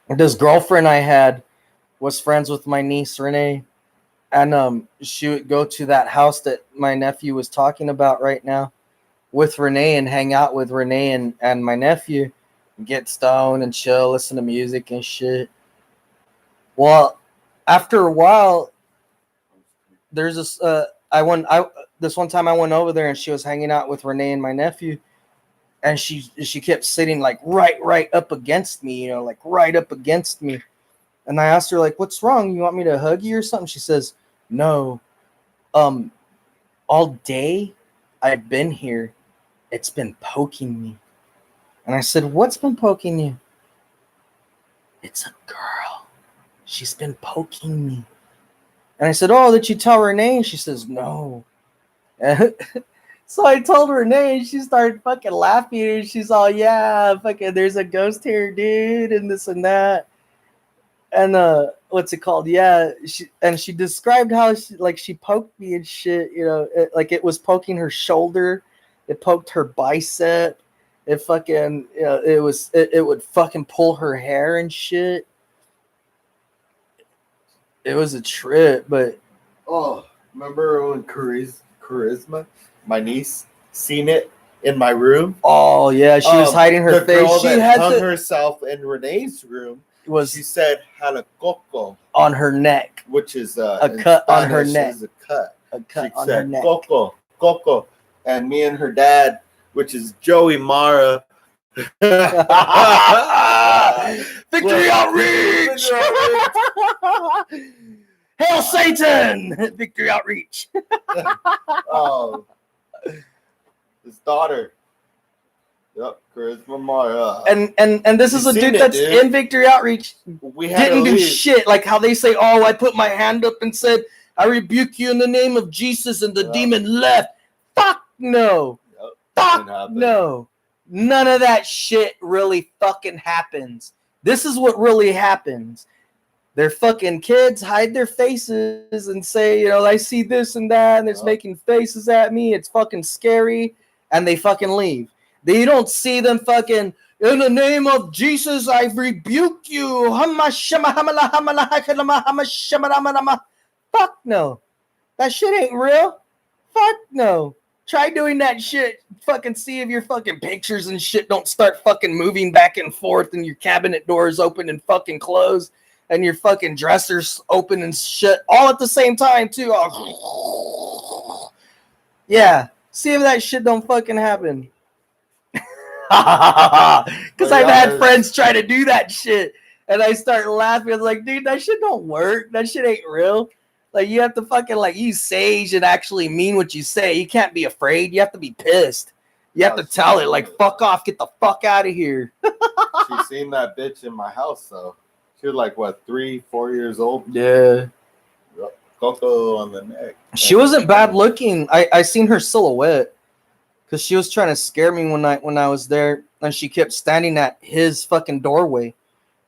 Speaker 2: This girlfriend I had was friends with my niece Renee, and she would go to that house that my nephew was talking about right now with Renee and hang out with Renee and my nephew, get stoned and chill, listen to music and shit. Well, after a while, there's this this one time I went over there and she was hanging out with Renee and my nephew, and she kept sitting like right up against me, you know, like right up against me. And I asked her, like, what's wrong? You want me to hug you or something? She says, no. All day I've been here, it's been poking me. And I said, what's been poking you? It's a girl. She's been poking me. And I said, oh, did you tell Renee? And she says, no. So I told Renee, and she started fucking laughing. And she's all, yeah, fucking, there's a ghost here, dude, and this and that. And what's it called? Yeah, she described how she poked me and shit. You know, like it was poking her shoulder, it poked her bicep, it fucking, you know, it would fucking pull her hair and shit. It was a trip, but
Speaker 1: oh, remember when Charisma, my niece, seen it in my room?
Speaker 2: Oh yeah, she was hiding her
Speaker 1: the
Speaker 2: face.
Speaker 1: Girl
Speaker 2: She
Speaker 1: that
Speaker 2: had
Speaker 1: hung herself in Renee's room. She said had a coco
Speaker 2: on her neck,
Speaker 1: which is
Speaker 2: a cut on her neck.
Speaker 1: Is a cut
Speaker 2: She
Speaker 1: on
Speaker 2: said,
Speaker 1: her neck. Coco, and me and her dad, which is Joey Mara.
Speaker 2: Victory Outreach! Hail Satan! Victory Outreach!
Speaker 1: Oh, his daughter. Yep, Charisma Mara.
Speaker 2: And this is a dude that's in Victory Outreach.
Speaker 1: We didn't
Speaker 2: do shit. Like how they say, oh, I put my hand up and said, I rebuke you in the name of Jesus, and the demon left. Fuck no.
Speaker 1: Yep,
Speaker 2: fuck no. None of that shit really fucking happens. This is what really happens. Their fucking kids hide their faces and say, you know, I see this and that, and it's making faces at me. It's fucking scary. And they fucking leave. You don't see them fucking, in the name of Jesus, I rebuke you. Fuck no. That shit ain't real. Fuck no. Try doing that shit. Fucking see if your fucking pictures and shit don't start fucking moving back and forth, and your cabinet doors open and fucking close, and your fucking dressers open and shit all at the same time too. Yeah. See if that shit don't fucking happen. Because I've had friends try to do that shit, and I start laughing. I'm like, dude, that shit don't work. That shit ain't real. Like, you have to fucking like use sage and actually mean what you say. You can't be afraid. You have to be pissed. You have to tell it like, fuck off, get the fuck out of here.
Speaker 1: She seen that bitch in my house though. She was like what, 3-4 years old?
Speaker 2: Yeah.
Speaker 1: Coco on the neck.
Speaker 2: She wasn't bad looking. I seen her silhouette. Because she was trying to scare me when I was there, and she kept standing at his fucking doorway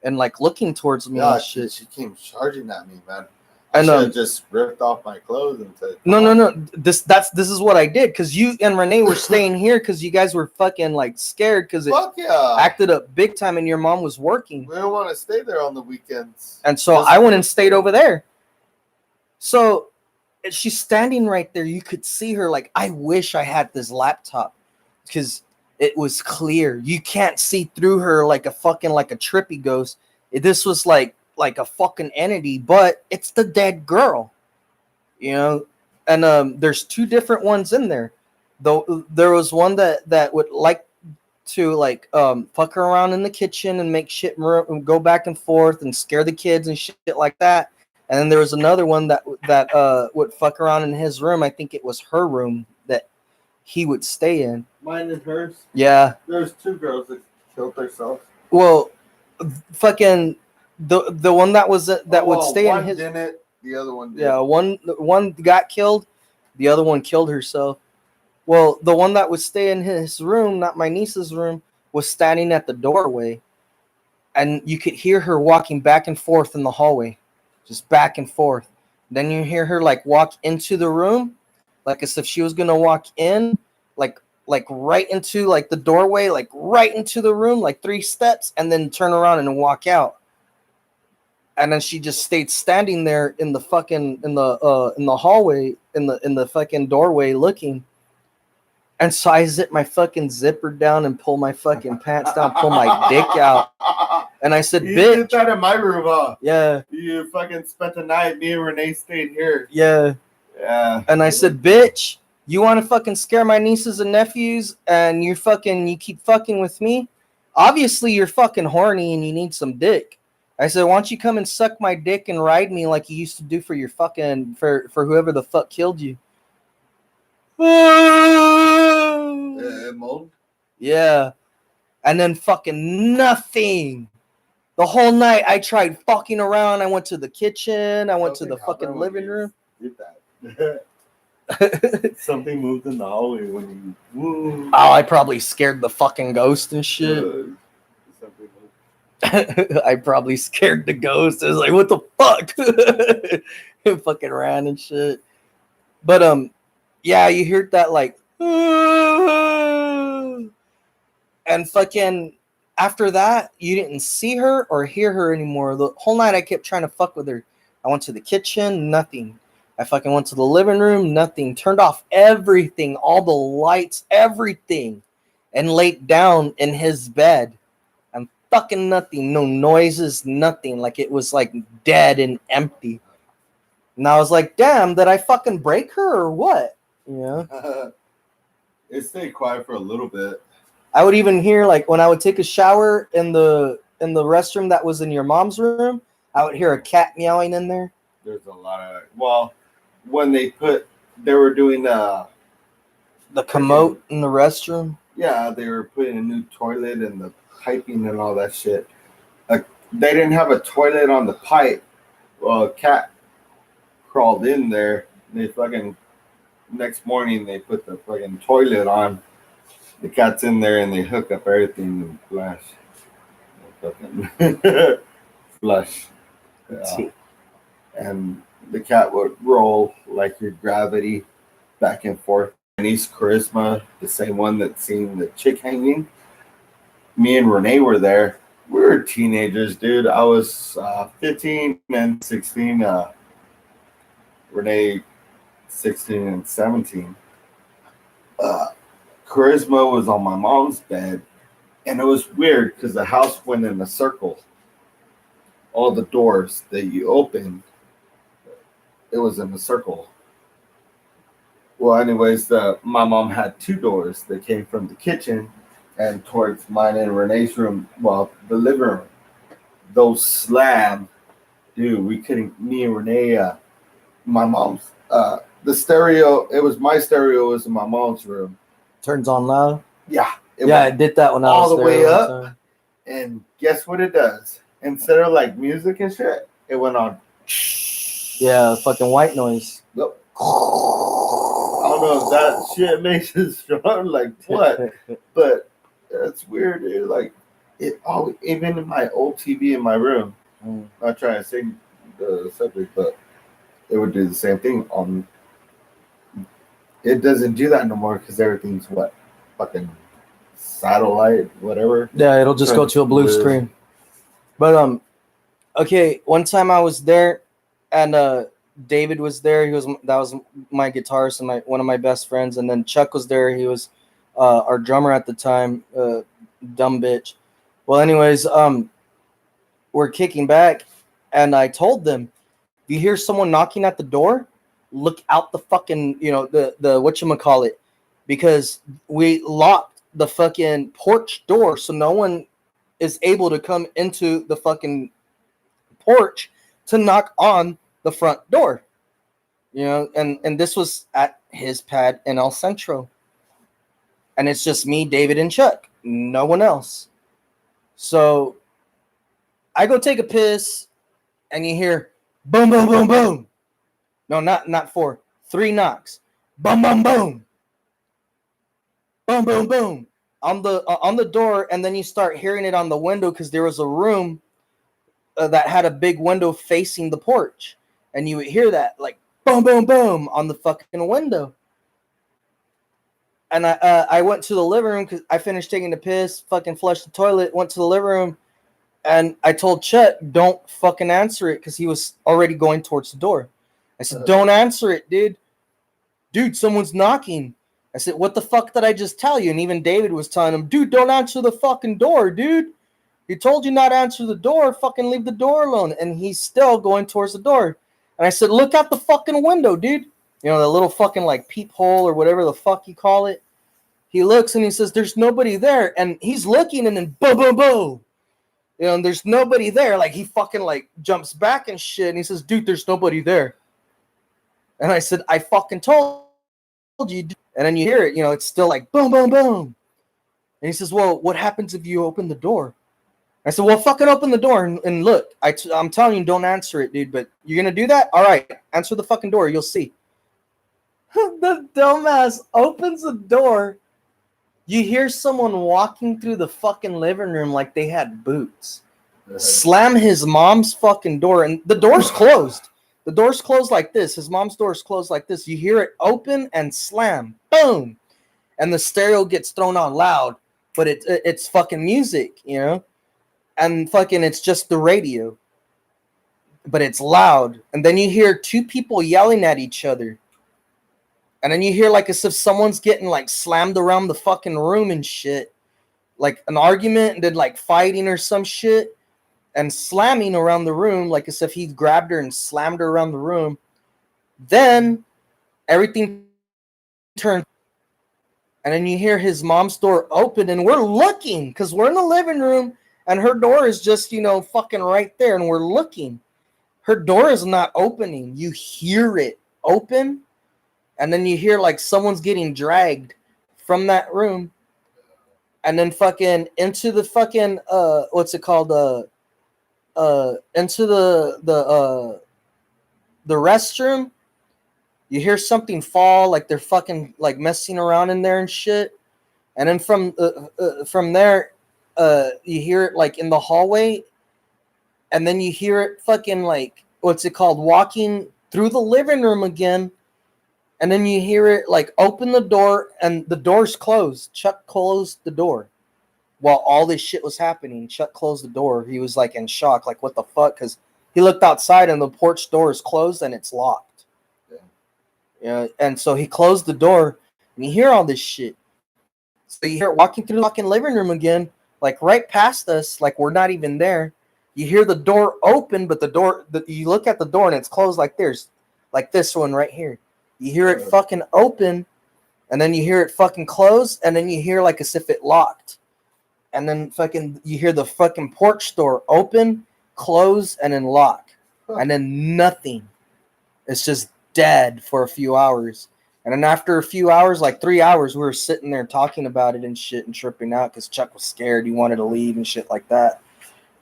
Speaker 2: and like looking towards me and shit.
Speaker 1: She came charging at me, man. I should have just ripped off my clothes and said,
Speaker 2: no. This is what I did, because you and Renee were staying here because you guys were fucking like scared because it acted up big time and your mom was working.
Speaker 1: We don't want to stay there on the weekends.
Speaker 2: And so I went and stayed over there. So she's standing right there. You could see her. Like, I wish I had this laptop because it was clear. You can't see through her like a fucking like a trippy ghost. This was like a fucking entity, but it's the dead girl, you know. And there's two different ones in there. Though there was one that would like to like fuck her around in the kitchen and make shit go back and forth and scare the kids and shit like that. And then there was another one that would fuck around in his room. I think it was her room that he would stay in.
Speaker 1: Mine and hers?
Speaker 2: Yeah.
Speaker 1: There's two girls that killed themselves.
Speaker 2: Well, fucking the one that was would stay in his.
Speaker 1: One didn't. The other one did.
Speaker 2: Yeah, one got killed. The other one killed herself. Well, the one that would stay in his room, not my niece's room, was standing at the doorway, and you could hear her walking back and forth in the hallway. Just back and forth. Then you hear her like walk into the room, like as if she was gonna walk in, like right into like the doorway, like right into the room, like 3 steps, and then turn around and walk out. And then she just stayed standing there in the fucking in the hallway, in the fucking doorway looking. And so I zip my fucking zipper down and pull my fucking pants down, pull my dick out. And I said,
Speaker 1: you
Speaker 2: bitch.
Speaker 1: did that in my room, huh?
Speaker 2: Yeah.
Speaker 1: You fucking spent the night. Me and Renee stayed here.
Speaker 2: Yeah.
Speaker 1: Yeah.
Speaker 2: And I said, bitch, You want to fucking scare my nieces and nephews, and you keep fucking with me? Obviously, you're fucking horny and you need some dick. I said, why don't you come and suck my dick and ride me like you used to do for your fucking for whoever the fuck killed you?
Speaker 1: Mold?
Speaker 2: Yeah. And then fucking nothing. The whole night I tried fucking around. I went to the kitchen. I went to the fucking living room.
Speaker 1: Did that. Something moved in the hallway when you. Woo.
Speaker 2: Oh, I probably scared the fucking ghost and shit. I probably scared the ghost. I was like, what the fuck? It fucking ran and shit. But yeah, you heard that like and fucking after that, you didn't see her or hear her anymore. The whole night I kept trying to fuck with her. I went to the kitchen, nothing. I fucking went to the living room, nothing. Turned off everything, all the lights, everything, and laid down in his bed. And fucking nothing, no noises, nothing. Like it was like dead and empty. And I was like, damn, did I fucking break her or what? Yeah.
Speaker 1: It stayed quiet for a little bit.
Speaker 2: I would even hear, like, when I would take a shower in the restroom that was in your mom's room, I would hear a cat meowing in there.
Speaker 1: There's a lot of, well, when they were doing
Speaker 2: the commode in the restroom.
Speaker 1: Yeah, they were putting a new toilet and the piping and all that shit. They didn't have a toilet on the pipe. Well, a cat crawled in there. They fucking, next morning they put the fucking toilet on. The cat's in there and they hook up everything and flush. Flush. And the cat would roll like your gravity back and forth. And he's Charisma, the same one that's seen the chick hanging. Me and Renee were there. We were teenagers, dude. I was 15 and 16. Renee, 16 and 17. Charisma was on my mom's bed, and it was weird because the house went in a circle. All the doors that you opened, it was in a circle. Well, anyways, my mom had two doors that came from the kitchen and towards mine and Renee's room, well, the living room. Those slammed. Dude, we couldn't, me and Renee, my mom's, the stereo, it was my stereo, was in my mom's room.
Speaker 2: Turns on loud?
Speaker 1: Yeah.
Speaker 2: I did that when I was
Speaker 1: all the way up.
Speaker 2: Time.
Speaker 1: And guess what it does? Instead of like music and shit, it went on.
Speaker 2: Yeah, fucking white noise.
Speaker 1: Yep. I don't know if that shit makes it strong, like what? But that's weird, dude. Like it always, even in my old TV in my room, not trying to sing the subject, but it would do the same thing. It doesn't do that no more because everything's what? Fucking satellite, whatever.
Speaker 2: Yeah, it'll just go to a blue screen. But okay, one time I was there and David was there. That was my guitarist and one of my best friends, and then Chuck was there. He was our drummer at the time, dumb bitch. Well, anyways, we're kicking back, and I told them, if you hear someone knocking at the door, look out the fucking, the whatchamacallit, because we locked the fucking porch door so no one is able to come into the fucking porch to knock on the front door. And this was at his pad in El Centro. And it's just me, David, and Chuck. No one else. So I go take a piss, and you hear boom, boom, boom, boom. No, not 4. 3 knocks. Boom, boom, boom. Boom, boom, boom. On the door, and then you start hearing it on the window because there was a room that had a big window facing the porch. And you would hear that, like, boom, boom, boom, on the fucking window. And I went to the living room because I finished taking the piss, fucking flushed the toilet, went to the living room, and I told Chet, don't fucking answer it because he was already going towards the door. I said, don't answer it, dude. Dude, someone's knocking. I said, what the fuck did I just tell you? And even David was telling him, dude, don't answer the fucking door, dude. He told you not to answer the door. Fucking leave the door alone. And he's still going towards the door. And I said, look out the fucking window, dude. You know, the little fucking like peephole or whatever the fuck you call it. He looks and he says, "There's nobody there," and he's looking, and then boom, boom, boom. You know, and there's nobody there. Like he fucking like jumps back and shit, and he says, "Dude, there's nobody there." And I said, "I fucking told you." And then you hear it. You know, it's still like boom, boom, boom. And he says, "Well, what happens if you open the door?" I said, "Well, fucking open the door and look. I'm telling you, don't answer it, dude. But you're gonna do that? All right, answer the fucking door. You'll see." The dumbass opens the door. You hear someone walking through the fucking living room like they had boots. Slam his mom's fucking door, and the door's closed. The door's closed like this. His mom's door's closed like this. You hear it open and slam. Boom. And the stereo gets thrown on loud, but it's fucking music, you know? And fucking it's just the radio. But it's loud. And then you hear two people yelling at each other. And then you hear like as if someone's getting like slammed around the fucking room and shit. Like an argument and then like fighting or some shit. And slamming around the room like as if he grabbed her and slammed her around the room. Then everything turned. And then you hear his mom's door open and we're looking because we're in the living room and her door is just, you know, fucking right there. And we're looking. Her door is not opening. You hear it open. And then you hear like someone's getting dragged from that room. And then fucking into the fucking what's it called? Into the restroom. You hear something fall, like they're fucking like messing around in there and shit. And then from there, you hear it like in the hallway. And then you hear it fucking like what's it called? Walking through the living room again. And then you hear it like open the door and the door's closed. Chuck closed the door while all this shit was happening. Chuck closed the door. He was like in shock, like what the fuck? Because he looked outside and the porch door is closed and it's locked. Yeah. And so he closed the door and you hear all this shit. So you hear it walking through the fucking living room again, like right past us, like we're not even there. You hear the door open, but you look at the door and it's closed like this one right here. You hear it fucking open, and then you hear it fucking close, and then you hear like as if it locked. And then fucking you hear the fucking porch door open, close, and then lock. And then nothing. It's just dead for a few hours. And then after a few hours, like 3 hours, we were sitting there talking about it and shit and tripping out because Chuck was scared. He wanted to leave and shit like that.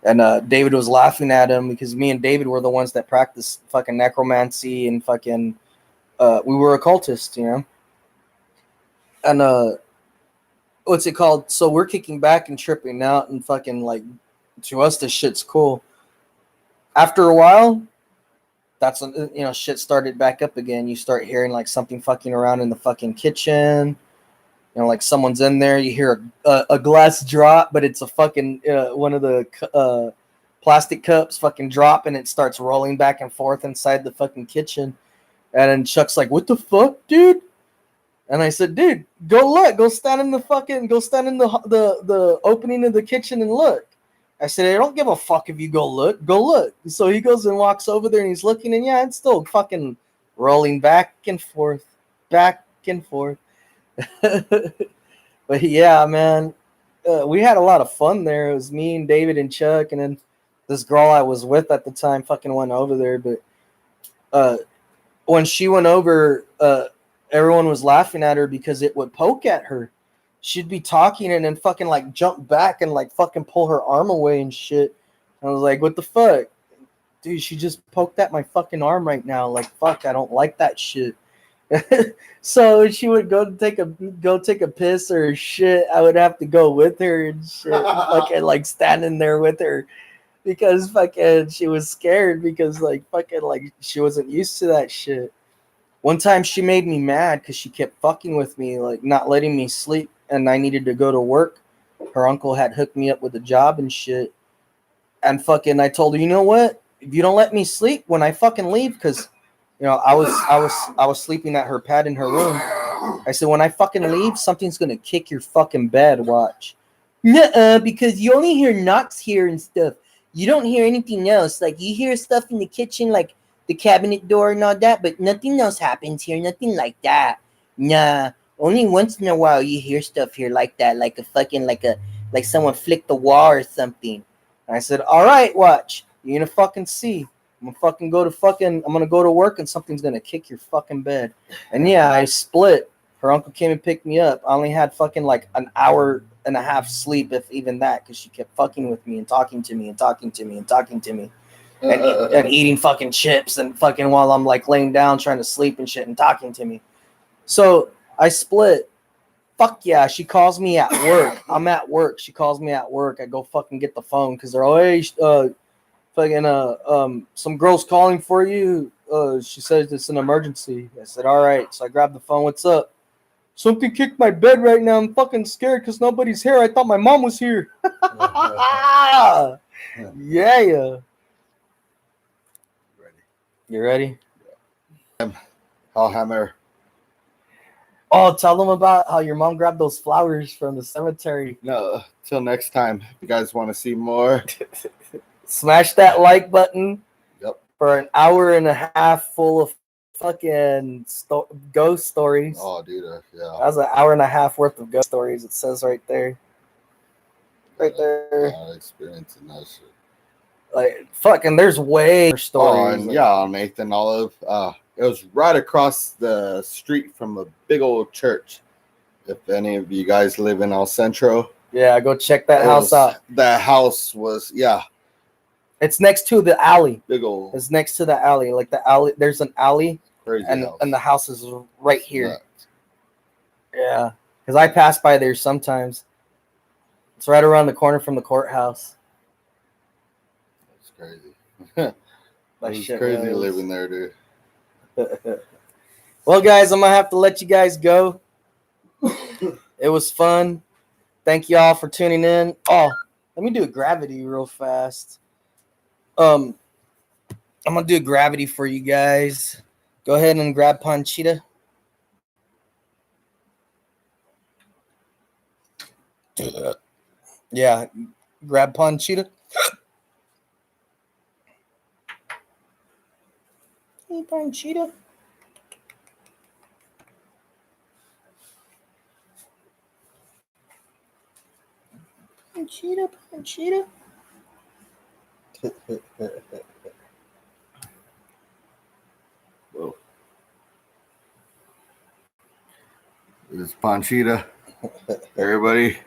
Speaker 2: And David was laughing at him because me and David were the ones that practiced fucking necromancy and fucking... we were occultists, you know? And what's it called? So we're kicking back and tripping out and fucking like, to us, this shit's cool. After a while, that's when, you know, shit started back up again. You start hearing like something fucking around in the fucking kitchen. You know, like someone's in there. You hear a glass drop, but it's a fucking one of the plastic cups fucking drop, and it starts rolling back and forth inside the fucking kitchen. And then Chuck's like, "What the fuck, dude?" And I said, "Dude, go look. Go stand in the opening of the kitchen and look." I said, "I don't give a fuck if you go look. Go look." So he goes and walks over there and he's looking, and yeah, it's still fucking rolling back and forth, back and forth. But yeah, man, we had a lot of fun there. It was me and David and Chuck, and then this girl I was with at the time fucking went over there. But when she went over, everyone was laughing at her because it would poke at her. She'd be talking and then fucking like jump back and like fucking pull her arm away and shit. I was like, "What the fuck? Dude, she just poked at my fucking arm right now. Like, fuck, I don't like that shit." So she would go take a piss or shit. I would have to go with her and shit. Fucking like standing there with her because fucking she was scared because like fucking like she wasn't used to that shit. One time she made me mad because she kept fucking with me, like not letting me sleep, and I needed to go to work. Her uncle had hooked me up with a job and shit. And fucking I told her, "You know what? If you don't let me sleep when I fucking leave," because you know, I was sleeping at her pad in her room. I said, "When I fucking leave, something's gonna kick your fucking bed. Watch." "Nuh-uh, because you only hear knocks here and stuff. You don't hear anything else. Like you hear stuff in the kitchen, like
Speaker 3: the cabinet door and all that, but nothing else happens here. Nothing like that. Nah. Only once in a while you hear stuff here like that, like a fucking like someone flicked the wall or something.
Speaker 2: And I said, all right, watch. You're gonna fucking see. I'm gonna go to work and something's gonna kick your fucking bed. And yeah, I split. Her uncle came and picked me up. I only had fucking like an hour and a half sleep, if even that, because she kept fucking with me and talking to me and talking to me and talking to me. And eating fucking chips and fucking while I'm like laying down trying to sleep and shit and talking to me. So I split. Fuck yeah, she calls me at work. I'm at work. She calls me at work. I go fucking get the phone because they're always some girl's calling for you. She says it's an emergency. I said, all right. So I grabbed the phone. What's up? Something kicked my bed right now. I'm fucking scared because nobody's here. I thought my mom was here. Yeah. You ready?
Speaker 1: I'll hammer.
Speaker 2: Oh, tell them about how your mom grabbed those flowers from the cemetery.
Speaker 1: No, till next time. If you guys want to see more,
Speaker 2: Smash that like button.
Speaker 1: Yep.
Speaker 2: For an hour and a half full of fucking ghost stories.
Speaker 1: Oh, dude, yeah.
Speaker 2: That was an hour and a half worth of ghost stories. It says right there. Right there.
Speaker 1: Experiencing that shit.
Speaker 2: Like fucking, there's way more stories.
Speaker 1: Oh, and yeah, Nathan Olive. It was right across the street from a big old church. If any of you guys live in El Centro,
Speaker 2: yeah, go check that house out.
Speaker 1: That house was, yeah.
Speaker 2: It's next to the alley.
Speaker 1: Big old.
Speaker 2: It's next to the alley. Like the alley, there's an alley.
Speaker 1: Crazy
Speaker 2: and
Speaker 1: house.
Speaker 2: And the house is right here.
Speaker 1: Nuts.
Speaker 2: Yeah, because I pass by there sometimes. It's right around the corner from the courthouse.
Speaker 1: It's crazy. It's crazy
Speaker 2: really
Speaker 1: living there, dude.
Speaker 2: Well, guys, I'm gonna have to let you guys go. It was fun. Thank you all for tuning in. Oh, let me do a gravity real fast. I'm gonna do a gravity for you guys. Go ahead and grab Panchita. Yeah, grab Panchita. Hey, Panchita. Panchita.
Speaker 1: Whoa. This is Panchita. Everybody.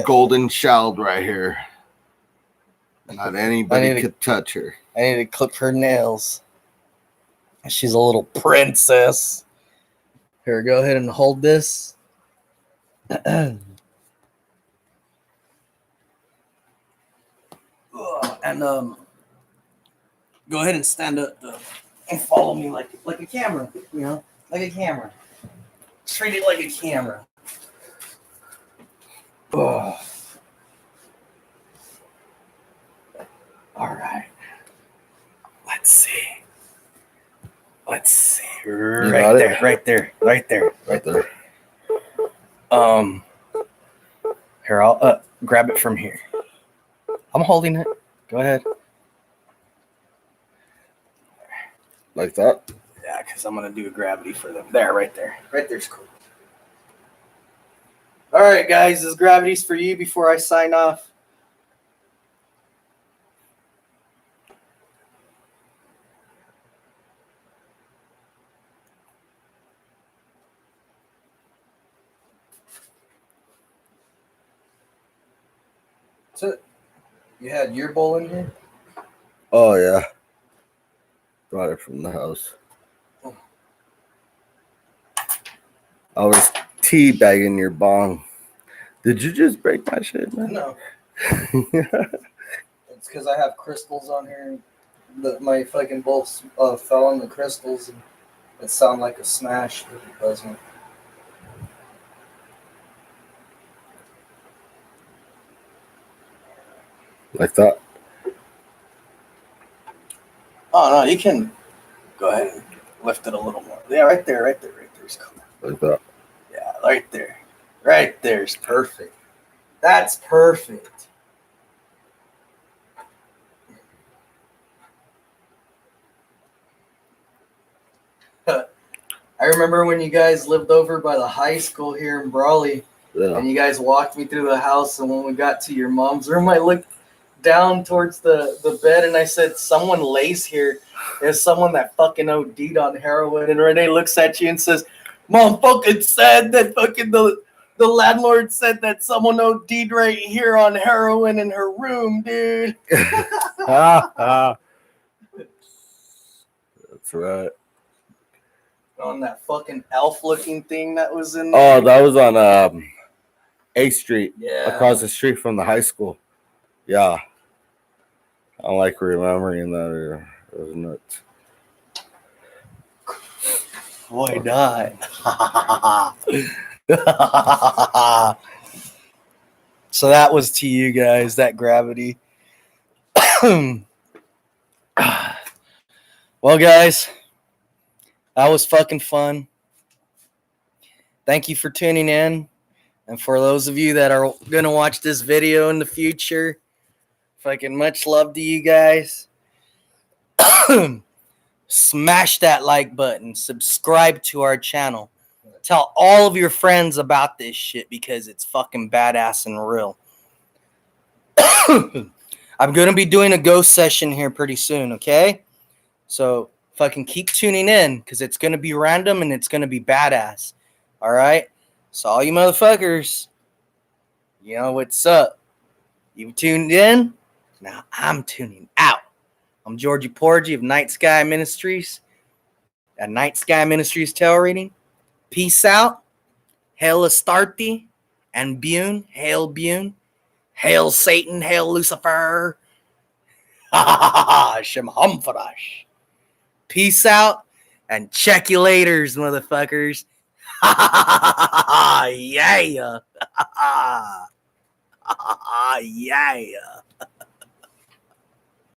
Speaker 1: Golden child right here. Not anybody could touch her.
Speaker 2: I need to clip her nails. She's a little princess. Here, go ahead and hold this. And go ahead and stand up and follow me like a camera, you know, like a camera. Treat it like a camera. Oh. All right. Let's see. Right there. Here, I'll grab it from here. I'm holding it. Go ahead.
Speaker 1: Like that?
Speaker 2: Yeah, because I'm going to do a gravity for them. There, right there. Right there's cool. All right, guys. This gravity's for you before I sign off. So, you had your bowl in here?
Speaker 1: Oh, yeah. Brought it from the house.
Speaker 2: Oh.
Speaker 1: I was teabagging your bong. Did you just break my shit, man?
Speaker 2: No. It's because I have crystals on here. My fucking bowl fell on the crystals and it sounded like a smash, but it wasn't.
Speaker 1: Like that?
Speaker 2: Oh, no, you can go ahead and lift it a little more. Yeah, right there is cool.
Speaker 1: Like that?
Speaker 2: Yeah, right there. Right there's perfect. That's perfect. remember when you guys lived over by the high school here in Brawley, and you guys walked me through the house, and when we got to your mom's room, I looked down towards the bed, and I said, someone lays here. There's someone that fucking OD'd on heroin, and Renee looks at you and says, Mom fucking said that fucking the landlord said that someone OD'd right here on heroin in her room, dude.
Speaker 1: That's right.
Speaker 2: On that fucking elf-looking thing that was in there.
Speaker 1: Oh, that was on A Street,
Speaker 2: Yeah.
Speaker 1: across the street from the high school. Yeah. I don't like remembering that. It was nuts.
Speaker 2: Why not? So that was to you guys, that gravity. Well, guys, that was fucking fun. Thank you for tuning in. And for those of you that are going to watch this video in the future, fucking much love to you guys. Smash that like button. Subscribe to our channel. Tell all of your friends about this shit because it's fucking badass and real. I'm going to be doing a ghost session here pretty soon, okay? So fucking keep tuning in because it's going to be random and it's going to be badass. All right? So all you motherfuckers, you know what's up. You tuned in? Now I'm tuning out. I'm Georgie Porgy of Night Sky Ministries. At Night Sky Ministries Tarot Reading. Peace out. Hail Astarte and Bune. Hail Bune. Hail Satan. Hail Lucifer. Shem Humfarash. Peace out and check you laters, motherfuckers. Yeah. Yeah.